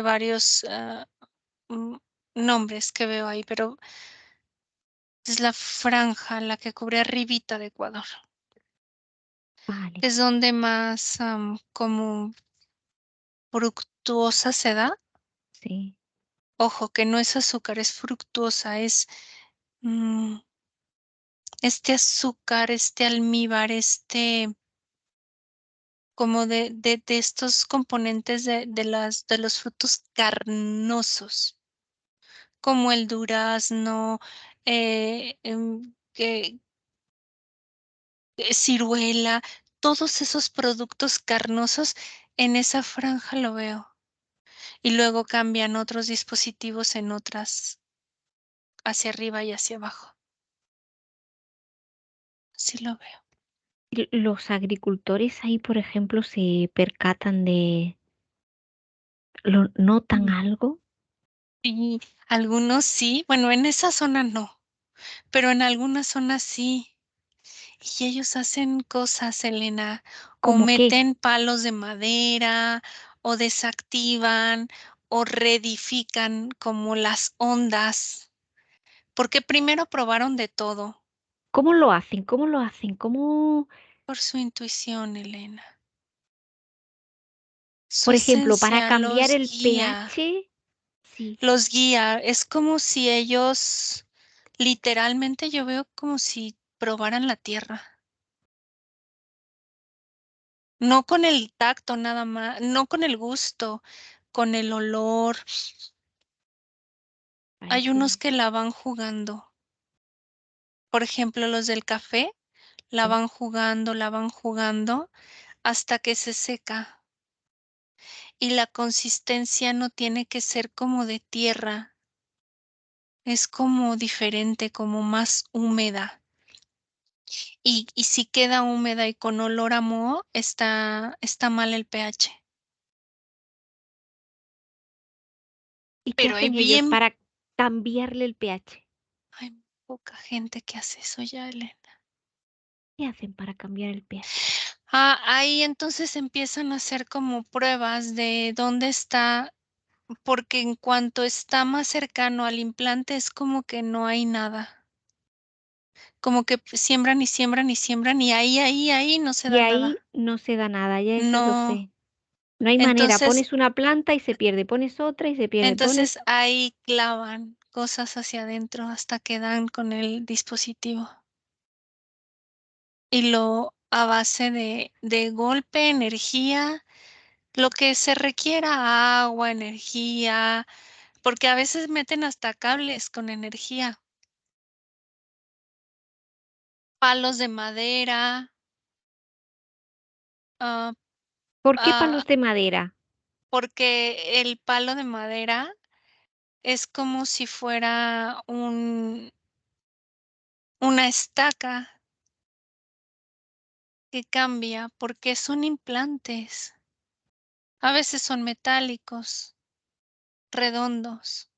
varios mm, nombres que veo ahí, pero es la franja la que cubre arribita de Ecuador. vale, Es donde más como fructuosa se da. sí, Ojo, que no es azúcar, es fructuosa, es mm, este azúcar, este almíbar, como de estos componentes de los frutos carnosos, como el durazno, ciruela, todos esos productos carnosos en esa franja lo veo. Y luego cambian otros dispositivos en otras, hacia arriba y hacia abajo. Así lo veo. Los agricultores ahí, por ejemplo, se percatan ¿lo notan Mm. algo? Y algunos sí, bueno, en esa zona no, pero en algunas zonas sí. Y ellos hacen cosas, Elena, o ¿Cómo qué? meten palos de madera, o desactivan, o reedifican como las ondas, porque primero probaron de todo, ¿Cómo lo hacen? ¿Cómo lo hacen? ¿Cómo, por su intuición, Elena. Su por ejemplo, para esencia cambiar los el guía. pH? Sí, los guía. Es como si ellos, literalmente yo veo como si probaran la tierra. No con el tacto nada más, no con el gusto, con el olor. Hay unos parece, que la van jugando. Por ejemplo, los del café sí. la van jugando hasta que se seca. Y la consistencia no tiene que ser como de tierra, es como diferente, como más húmeda. Y si queda húmeda y con olor a moho, está mal el pH. ¿Y qué Pero hay hacen ellos bien, para cambiarle el pH? hay poca gente que hace eso ya, Elena. ¿Qué hacen para cambiar el pH? Ahí entonces empiezan a hacer como pruebas de dónde está, porque en cuanto está más cercano al implante es como que no hay nada. Como que siembran y siembran y siembran y ahí no se Y da ahí nada. no se da nada, ya eso lo No, sé. No hay manera, entonces, pones una planta y se pierde, pones otra y se pierde, pones... entonces ahí clavan cosas hacia adentro hasta que dan con el dispositivo. Y lo a base de golpe, energía, lo que se requiera, agua, energía, porque a veces meten hasta cables con energía, palos de madera, ah, ¿Por qué ah, palos de madera? porque el palo de madera es como si fuera una estaca que cambia porque son implantes. A veces son metálicos, redondos.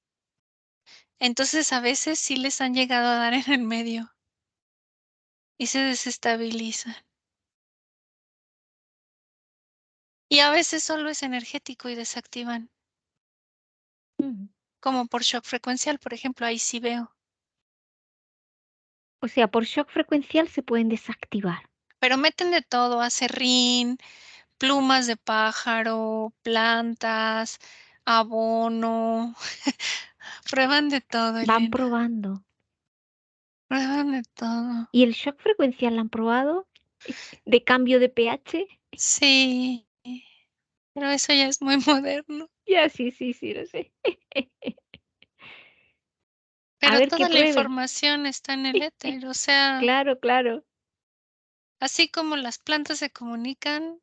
Entonces a veces sí les han llegado a dar en el medio y se desestabilizan. Y a veces solo es energético y desactivan, Mm. como por shock frecuencial, por ejemplo, ahí sí veo. O sea, por shock frecuencial se pueden desactivar. Pero meten de todo, aserrín, plumas de pájaro, plantas, abono. Prueban de todo, Van Elena. probando. Prueban de todo. ¿Y el shock frecuencial lo han probado? ¿De cambio de pH? Sí, pero eso ya es muy moderno. Ya, sí, sí, sí, lo sé. A Pero ver que toda la prueben. información está en el éter, o sea, Claro, claro. así como las plantas se comunican,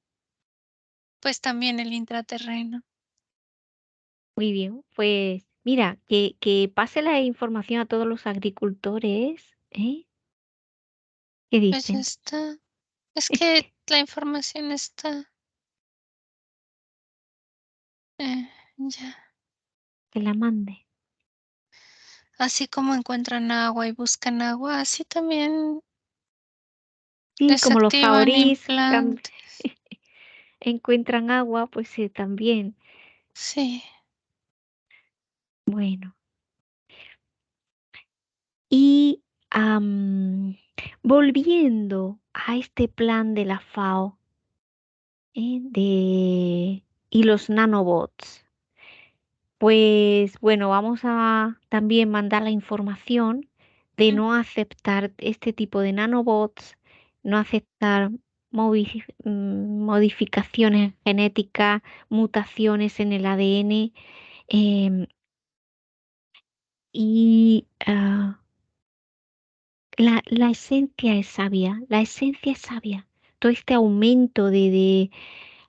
pues también el intraterreno. Muy bien. Pues mira, que pase la información a todos los agricultores, ¿eh? ¿Qué Pues ya dicen? está. Es que la información está. Ya. Que la mande. Así como encuentran agua y buscan agua, así también Sí, como los desactivan saorís implantes. encuentran agua, pues también. Sí. Bueno. Y volviendo a este plan de la FAO, y los nanobots, pues bueno, vamos a también mandar la información de Mm, no aceptar este tipo de nanobots, no aceptar modificaciones genéticas, mutaciones en el ADN, em, y la esencia es sabia, la esencia es sabia. Todo este aumento de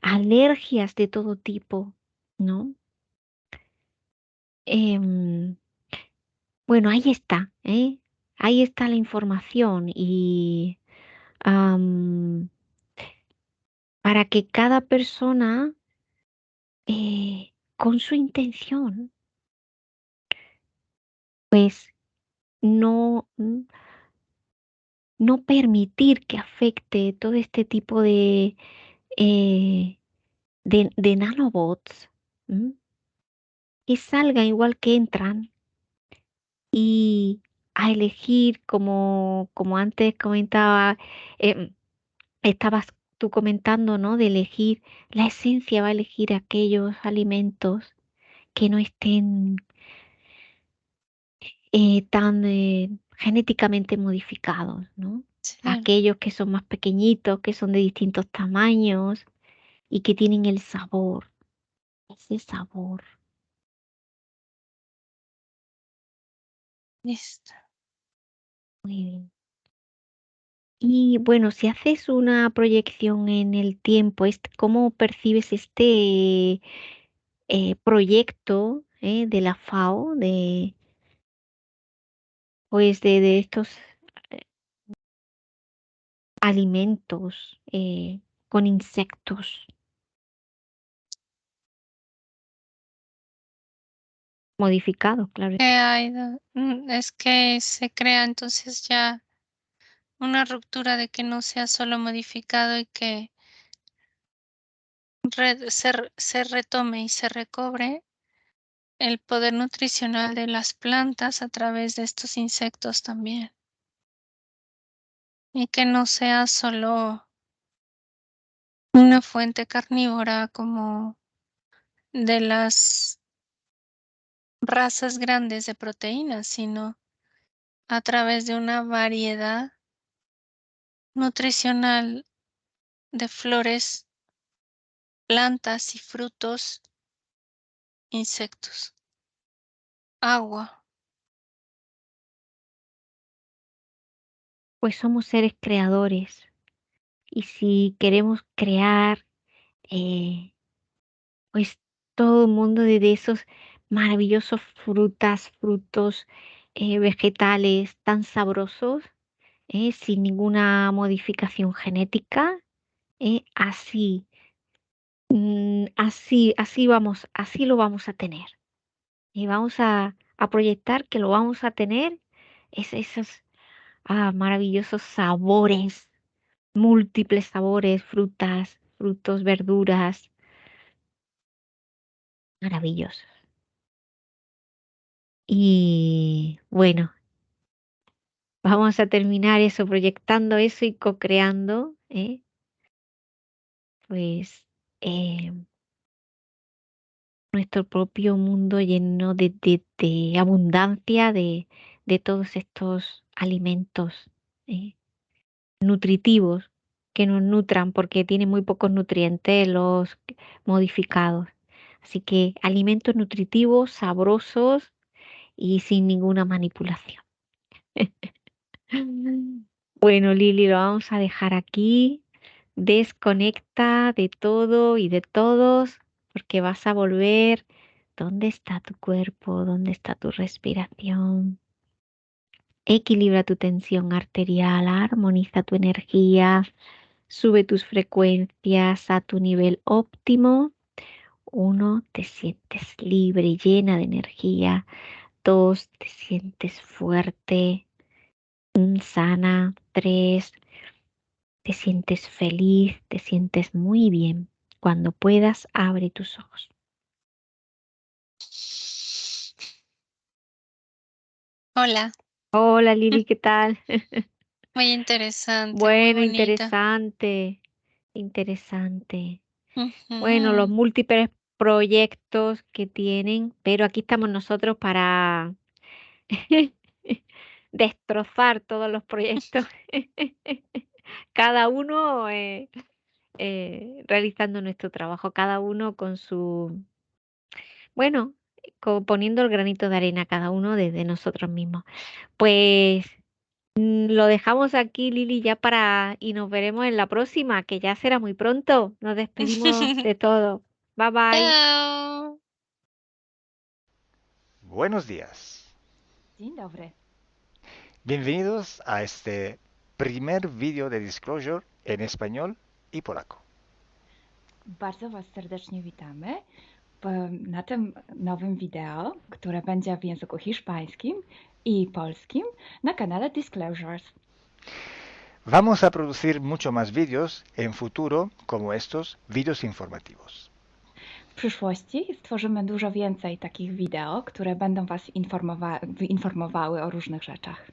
alergias de todo tipo, ¿no? Em, bueno, ahí está, ¿eh? Ahí está la información y am, para que cada persona, con su intención, pues no, no permitir que afecte todo este tipo eh, de nanobots, ¿m? Que salgan igual que entran y a elegir como antes comentaba, em, estabas tú comentando, ¿no? De elegir, la esencia va a elegir aquellos alimentos que no estén. tan genéticamente modificados, ¿no? Sí, Aquellos que son más pequeñitos, que son de distintos tamaños y que tienen el sabor, ese sabor. listo. Muy bien. Y bueno, si haces una proyección en el tiempo, ¿cómo percibes este proyecto de la FAO, pues de estos eh, alimentos con insectos modificados, claro está? Es que se crea entonces ya una ruptura de que no sea solo modificado y que se retome y se recobre el poder nutricional de las plantas a través de estos insectos también. Y que no sea solo una fuente carnívora como de las razas grandes de proteínas, sino a través de una variedad nutricional de flores, plantas y frutos, insectos, agua. Pues somos seres creadores y si queremos crear, eh, pues todo el mundo de esos maravillosos frutas, frutos, vegetales tan sabrosos, sin ninguna modificación genética, así, así vamos, así lo vamos a tener. Y vamos a proyectar que lo vamos a tener, esos maravillosos sabores, múltiples sabores, frutas, frutos, verduras, maravillosos. Y bueno, vamos a terminar eso, proyectando eso y co-creando, pues eh, nuestro propio mundo lleno de abundancia de todos estos alimentos nutritivos que nos nutran porque tienen muy pocos nutrientes los modificados. Así que alimentos nutritivos, sabrosos y sin ninguna manipulación. Bueno, Lili, lo vamos a dejar aquí. Desconecta de todo y de todos porque vas a volver. ¿Dónde está tu cuerpo? ¿Dónde está tu respiración? Equilibra tu tensión arterial, armoniza tu energía, sube tus frecuencias a tu nivel óptimo. Uno, te sientes libre y llena de energía. Dos, te sientes fuerte, sana. Tres, te sientes feliz, te sientes muy bien. Cuando puedas, abre tus ojos. Hola, Hola Lili, ¿qué tal? muy interesante, muy Bueno, bonita. interesante, interesante. Bueno, los Ujú. múltiples proyectos que tienen, pero aquí estamos nosotros para destrozar todos los proyectos, cada uno realizando nuestro trabajo, cada uno con su, bueno, poniendo el granito de arena, cada uno desde nosotros mismos. Pues lo dejamos aquí, Lili, ya para, y nos veremos en la próxima, que ya será muy pronto. Nos despedimos de todo. Bye bye. Chao. Buenos días. Dzień dobry. Bienvenidos a este primer vídeo de Disclosure en español y polaco. Bardzo Was serdecznie witamy na tym nowym wideo, które będzie w języku hiszpańskim i polskim na kanale Disclosures. Vamos a producir mucho más vídeos en futuro como estos vídeos informativos. W przyszłości stworzymy dużo więcej takich wideo, które będą Was informowały o różnych rzeczach.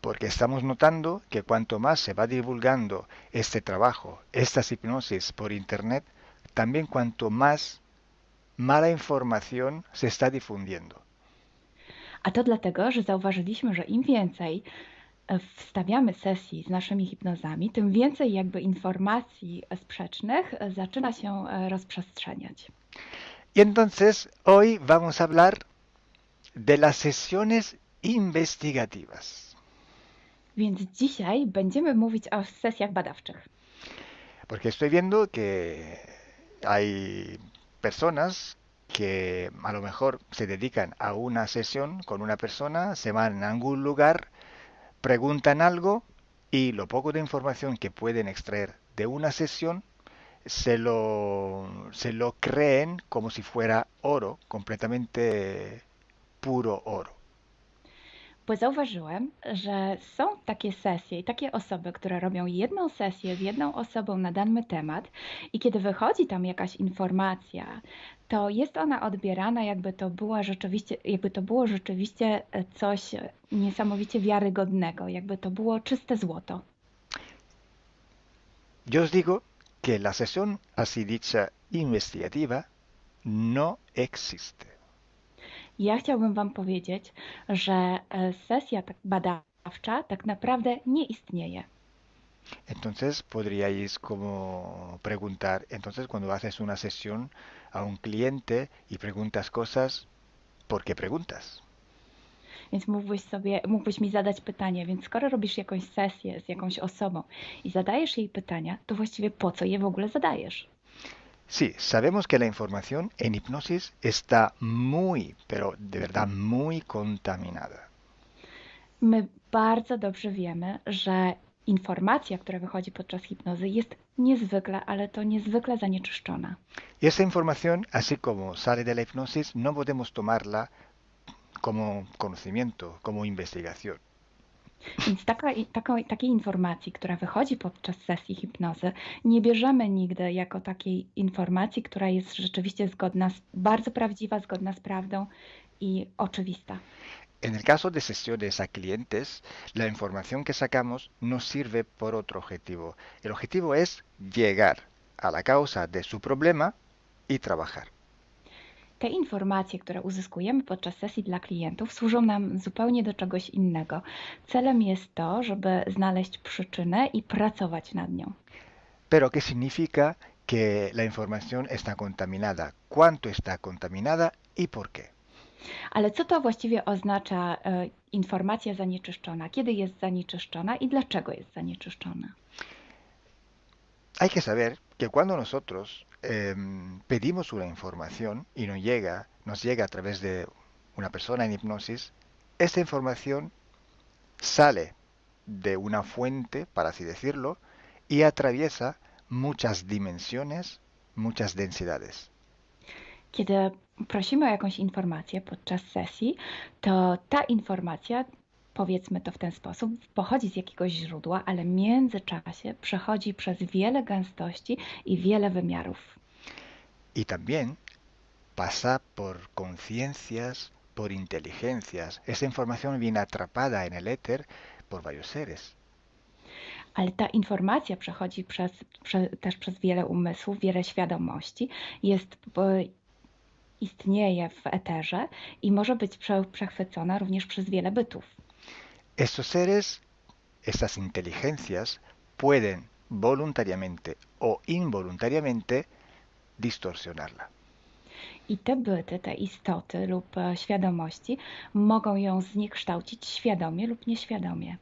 Porque estamos notando que cuanto más se va divulgando este trabajo, estas hipnosis por internet, también cuanto más mala información se está difundiendo. A to dlatego, że zauważyliśmy, że im więcej wstawiamy sesji z naszymi hipnozami, tym więcej jakby informacji sprzecznych zaczyna się rozprzestrzeniać. Y entonces hoy vamos a hablar de las sesiones investigativas. Więc dzisiaj będziemy mówić o sesjach badawczych. Porque estoy viendo que hay personas que a lo mejor se dedican a una sesión con una persona, se van a algún lugar, preguntan algo y lo poco de información que pueden extraer de una sesión se lo creen como si fuera oro, completamente puro oro. Bo zauważyłem, że są takie sesje i takie osoby, które robią jedną sesję z jedną osobą na dany temat i kiedy wychodzi tam jakaś informacja, to jest ona odbierana jakby to było rzeczywiście coś niesamowicie wiarygodnego, jakby to było czyste złoto. Yo os digo que la sesión así dicha investigativa no existe. Ja chciałbym Wam powiedzieć, że sesja badawcza tak naprawdę nie istnieje. Entonces podríais como preguntar, entonces cuando haces una sesión a un cliente y preguntas cosas, ¿por qué preguntas? Więc mógłbyś mi zadać pytanie, więc skoro robisz jakąś sesję z jakąś osobą i zadajesz jej pytania, to właściwie po co je w ogóle zadajesz? Sí, sabemos que la información en hipnosis está muy, pero de verdad muy contaminada. My bardzo dobrze wiemy, że informacja, która wychodzi podczas hipnozy jest niezwykle, ale to niezwykle zanieczyszczona. Y esa información, así como sale de la hipnosis, no podemos tomarla como conocimiento, como investigación. Więc takiej informacji, która wychodzi podczas sesji hipnozy, nie bierzemy nigdy jako takiej informacji, która jest rzeczywiście bardzo prawdziwa, zgodna z prawdą i oczywista. En el caso de sesiones a clientes, la información que sacamos nos sirve por otro objetivo. El objetivo es llegar a la causa de su problema y trabajar. Te informacje, które uzyskujemy podczas sesji dla klientów, służą nam zupełnie do czegoś innego. Celem jest to, żeby znaleźć przyczynę i pracować nad nią. Pero ¿qué significa que la información está contaminada? ¿Cuánto está contaminada y por qué? Ale co to właściwie oznacza informacja zanieczyszczona? Kiedy jest zanieczyszczona i dlaczego jest zanieczyszczona? Hay que saber que cuando nosotros pedimos una información y nos llega a través de una persona en hipnosis, esta información sale de una fuente, para así decirlo, y atraviesa muchas dimensiones, muchas densidades. Kiedy prosimy o jakąś informację podczas sesji, to ta informacja, powiedzmy to w ten sposób, pochodzi z jakiegoś źródła, ale w międzyczasie przechodzi przez wiele gęstości i wiele wymiarów. Y también pasa por conciencias, por inteligencias. Esa información viene atrapada en el éter por varios seres. Ale ta informacja przechodzi też przez wiele umysłów, wiele świadomości, istnieje w eterze i może być przechwycona również przez wiele bytów. Estos seres, estas inteligencias, pueden voluntariamente o involuntariamente distorsionarla. I te byty, te istoty lub świadomości mogą ją zniekształcić świadomie lub nieświadomie.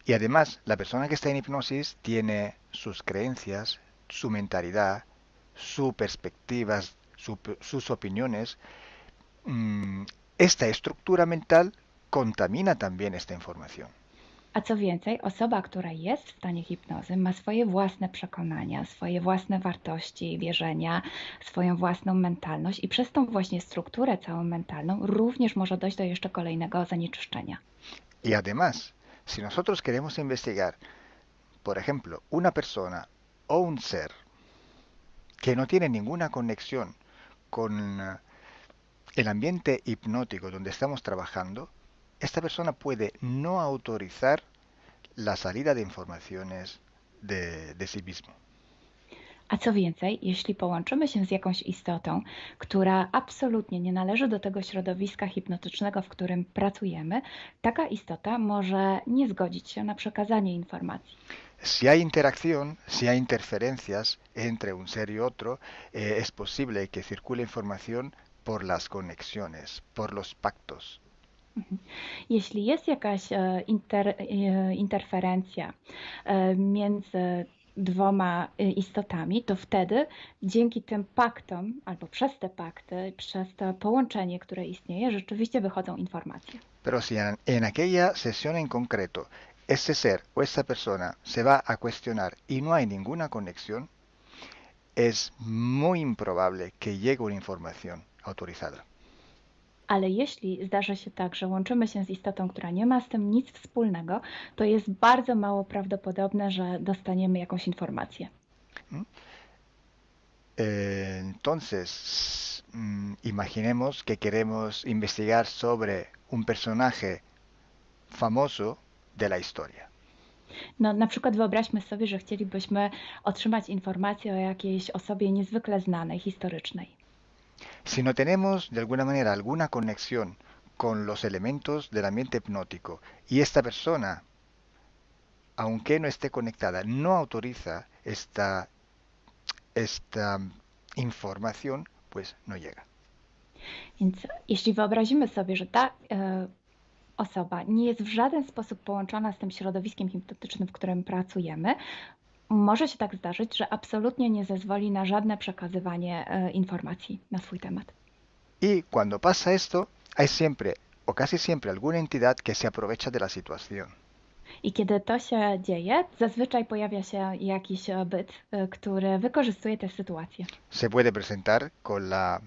Y además, la persona que está en hipnosis tiene sus creencias, su mentalidad, sus perspectivas, sus opiniones. Esta estructura mental contamina también esta información. A co więcej, osoba, która jest w stanie hipnozy, ma swoje własne przekonania, swoje własne wartości i wierzenia, swoją własną mentalność i przez tą właśnie strukturę całą mentalną również może dojść do jeszcze kolejnego zanieczyszczenia. Y además, si nosotros queremos investigar, por ejemplo, una persona o un ser que no tiene ninguna conexión con el ambiente hipnótico donde estamos trabajando, esta persona puede no autorizar la salida de informaciones de sí mismo. A co więcej, jeśli połączymy się z jakąś istotą, która absolutnie nie należy do tego środowiska hipnotycznego, w którym pracujemy, taka istota może nie zgodzić się na przekazanie informacji. Si hay interacción, si hay interferencias entre un ser y otro, es posible que circule información por las conexiones, por los pactos. Jeśli jest jakaś interferencja między dwoma istotami, to wtedy dzięki tym paktom, albo przez te pakty, przez to połączenie, które istnieje, rzeczywiście wychodzą informacje. Pero si en aquella sesión en concreto ese ser o esa persona se va a cuestionar y no hay ninguna conexión, es muy improbable que llegue una información autorizada. Ale jeśli zdarzy się tak, że łączymy się z istotą, która nie ma z tym nic wspólnego, to jest bardzo mało prawdopodobne, że dostaniemy jakąś informację. Entonces, imaginemos que queremos investigar sobre un personaje famoso de la historia. No, na przykład wyobraźmy sobie, że chcielibyśmy otrzymać informację o jakiejś osobie niezwykle znanej, historycznej. Si no tenemos de alguna manera alguna conexión con los elementos del ambiente hipnótico y esta persona, aunque no esté conectada, no autoriza esta información, pues no llega. Więc jeśli wyobrazimy sobie, że ta osoba nie jest w żaden sposób połączona z tym środowiskiem hipnotycznym, w którym pracujemy, może się tak zdarzyć, że absolutnie nie zezwoli na żadne przekazywanie informacji na swój temat. Y cuando pasa esto, hay siempre o casi siempre alguna entidad que se aprovecha de la situación. I kiedy to się dzieje, zazwyczaj pojawia się jakiś byt, który wykorzystuje tę sytuację. Se puede presentar con la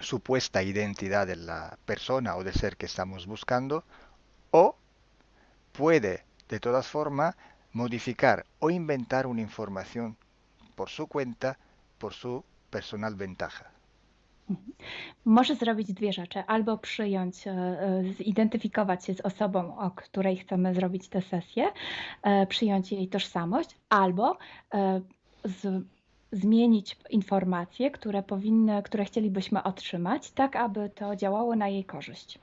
supuesta identidad de la persona o del ser que estamos buscando, o puede de todas formas modificar o inventar una información por su cuenta, por su personal ventaja. Może zrobić dwie rzeczy. Albo przyjąć, zidentyfikować się z osobą, o której chcemy zrobić tę sesję, przyjąć jej tożsamość, albo zmienić informacje, które chcielibyśmy otrzymać, tak aby to działało na jej korzyść.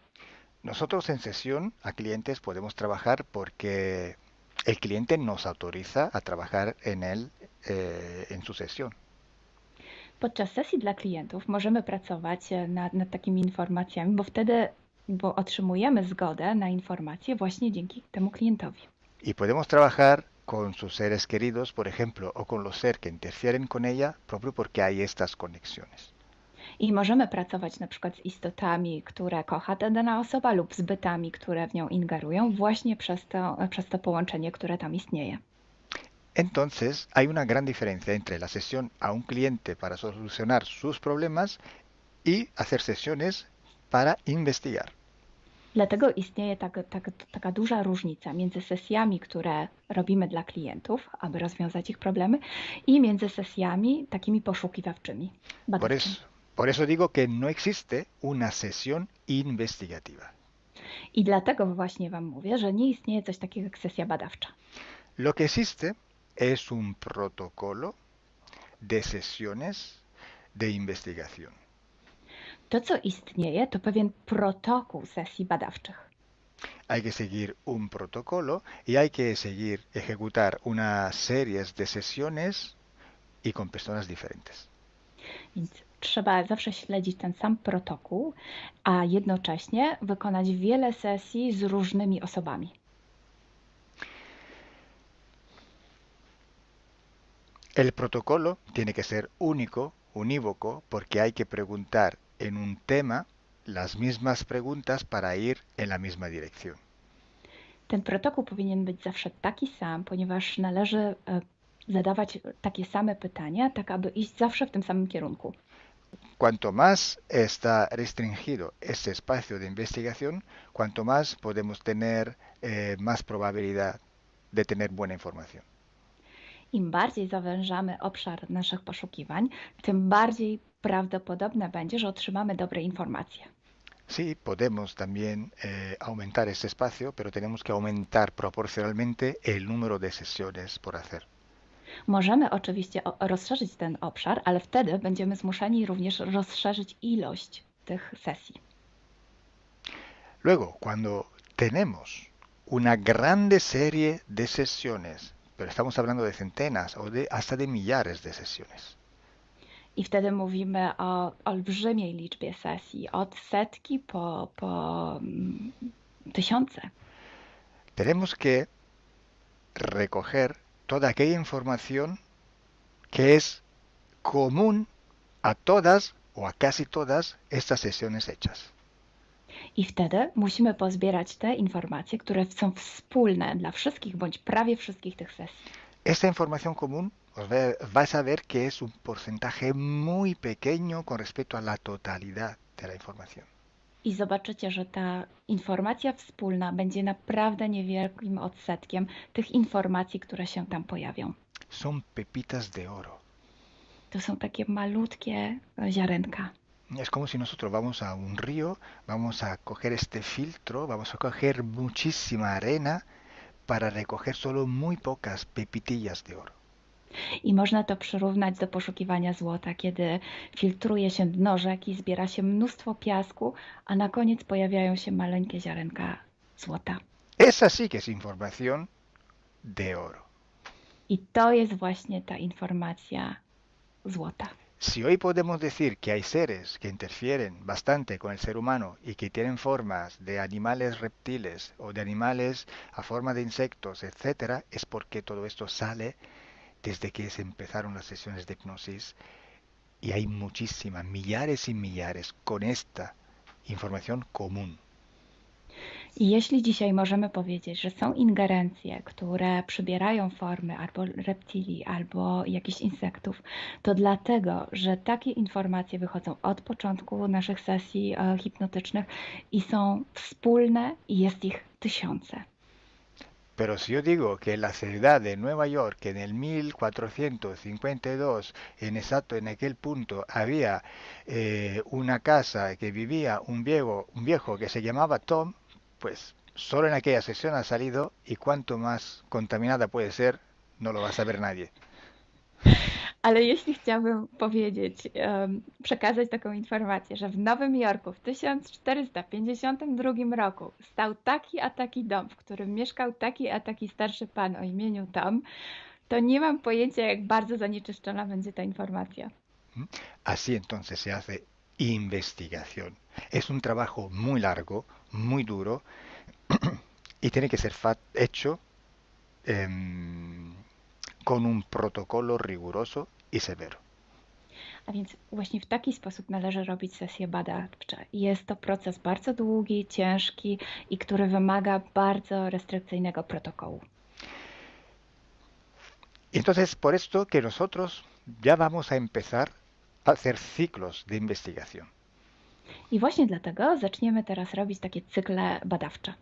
Nosotros en sesión a clientes podemos trabajar porque el cliente nos autoriza a trabajar en él en su sesión. Podczas sesji dla klientów możemy pracować nad takimi informacjami, bo otrzymujemy zgodę na informacje właśnie dzięki temu klientowi. Y podemos trabajar con sus seres queridos, por ejemplo, o con los seres que interfieren con ella, propio porque hay estas conexiones. I możemy pracować na przykład z istotami, które kocha ta dana osoba, lub z bytami, które w nią ingerują, właśnie przez to połączenie, które tam istnieje. Entonces, hay una gran diferencia entre la sesión a un cliente para solucionar sus problemas y hacer sesiones para investigar. Dlatego istnieje taka duża różnica między sesjami, które robimy dla klientów, aby rozwiązać ich problemy, i między sesjami takimi poszukiwawczymi, badawczymi. Por eso digo que no existe una sesión investigativa. I dlatego właśnie Wam mówię, że nie istnieje coś takiego jak sesja badawcza. Lo que existe es un protocolo de sesiones de investigación. To, co istnieje, to pewien protokół sesji badawczych. Hay que seguir un protocolo y hay que ejecutar una serie de sesiones y con personas diferentes. Więc trzeba zawsze śledzić ten sam protokół, a jednocześnie wykonać wiele sesji z różnymi osobami. El protocolo tiene que ser único, unívoco, porque hay que preguntar en un tema las mismas preguntas para ir en la misma dirección. Ten protokół powinien być zawsze taki sam, ponieważ należy zadawać takie same pytania, tak aby iść zawsze w tym samym kierunku. Cuanto más está restringido este espacio de investigación, cuanto más podemos tener más probabilidad de tener buena información. Im bardziej zawężamy obszar naszych poszukiwań, tym bardziej prawdopodobne będzie, że otrzymamy dobre informacje. Sí, podemos también aumentar este espacio, pero tenemos que aumentar proporcionalmente el número de sesiones por hacer. Możemy oczywiście rozszerzyć ten obszar, ale wtedy będziemy zmuszeni również rozszerzyć ilość tych sesji. Luego, cuando tenemos una grande serie de sesiones, pero estamos hablando de centenas o hasta de millares de sesiones, I wtedy mówimy o olbrzymiej liczbie sesji, od setki po tysiące. tenemos que recoger toda aquella información que es común a todas o a casi todas estas sesiones hechas. I wtedy musimy pozbierać te informacje, które są wspólne dla wszystkich bądź prawie wszystkich tych sesji. Esta información común vais a ver que es un porcentaje muy pequeño con respecto a la totalidad de la información. I zobaczycie, że ta informacja wspólna będzie naprawdę niewielkim odsetkiem tych informacji, które się tam pojawią. Son pepitas de oro. To są takie malutkie ziarenka. Es como si nosotros vamos a un río, vamos a coger este filtro, vamos a coger muchísima arena para recoger solo muy pocas pepitillas de oro. I można to przyrównać do poszukiwania złota, kiedy filtruje się dno rzeki, zbiera się mnóstwo piasku, a na koniec pojawiają się maleńkie ziarenka złota. Esa sí que es información de oro. I to jest właśnie ta informacja złota. Si hoy podemos decir que hay seres que interfieren bastante con el ser humano y que tienen formas de animales reptiles o de animales a forma de insectos, etc., es porque todo esto sale desde que se empezaron las sesiones de hipnosis y hay muchísimas, millares y millares con esta información común. I jeśli dzisiaj możemy powiedzieć, że są ingerencje, które przybierają formy albo reptilii, albo jakichś insektów, to dlatego, że takie informacje wychodzą od początku naszych sesji hipnotycznych i są wspólne i jest ich tysiące. Pero si yo digo que en la ciudad de Nueva York, en el 1452, en aquel punto, había una casa que vivía un viejo que se llamaba Tom, pues solo en aquella sesión ha salido y cuanto más contaminada puede ser, no lo va a saber nadie. Ale jeśli chciałbym powiedzieć, przekazać taką informację, że w Nowym Jorku w 1452 roku stał taki a taki dom, w którym mieszkał taki a taki starszy pan o imieniu Tom, to nie mam pojęcia, jak bardzo zanieczyszczona będzie ta informacja. Así entonces se hace investigación. Es un trabajo muy largo, muy duro y tiene que ser hecho con un protocolo riguroso y severo. A więc właśnie w taki sposób należy robić sesje badawcze. Jest to proces bardzo długi, ciężki i który wymaga bardzo restrykcyjnego protokołu. Entonces, por esto que nosotros ya vamos a empezar a hacer ciclos de investigación. I właśnie dlatego zaczniemy teraz robić takie cykle badawcze.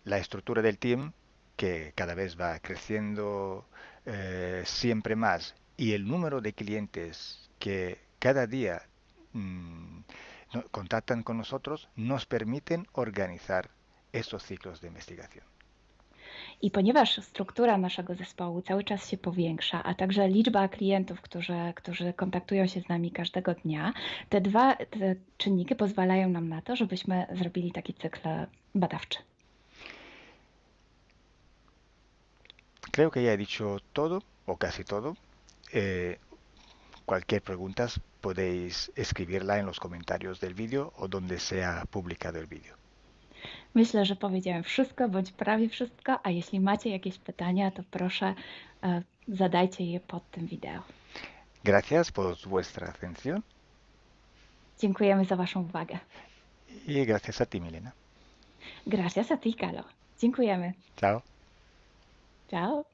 La estructura del team, que cada vez va creciendo siempre más, y el número de clientes que cada día contactan con nosotros, nos permiten organizar estos ciclos de investigación. I ponieważ struktura naszego zespołu cały czas się powiększa, a także liczba klientów, którzy kontaktują się z nami każdego dnia, te czynniki pozwalają nam na to, żebyśmy zrobili taki cykl badawczy. Creo que ya he dicho todo, o casi todo. Cualquier pregunta podéis escribirla en los comentarios del vídeo o donde sea publicado el vídeo. Myślę, że powiedziałem wszystko, bądź prawie wszystko, a jeśli macie jakieś pytania, to proszę zadajcie je pod tym wideo. Gracias por vuestra atención. Dziękujemy za Waszą uwagę. Y gracias a ti, Milena. Gracias a ti, Kalo. Dziękujemy. Chao. Ciao.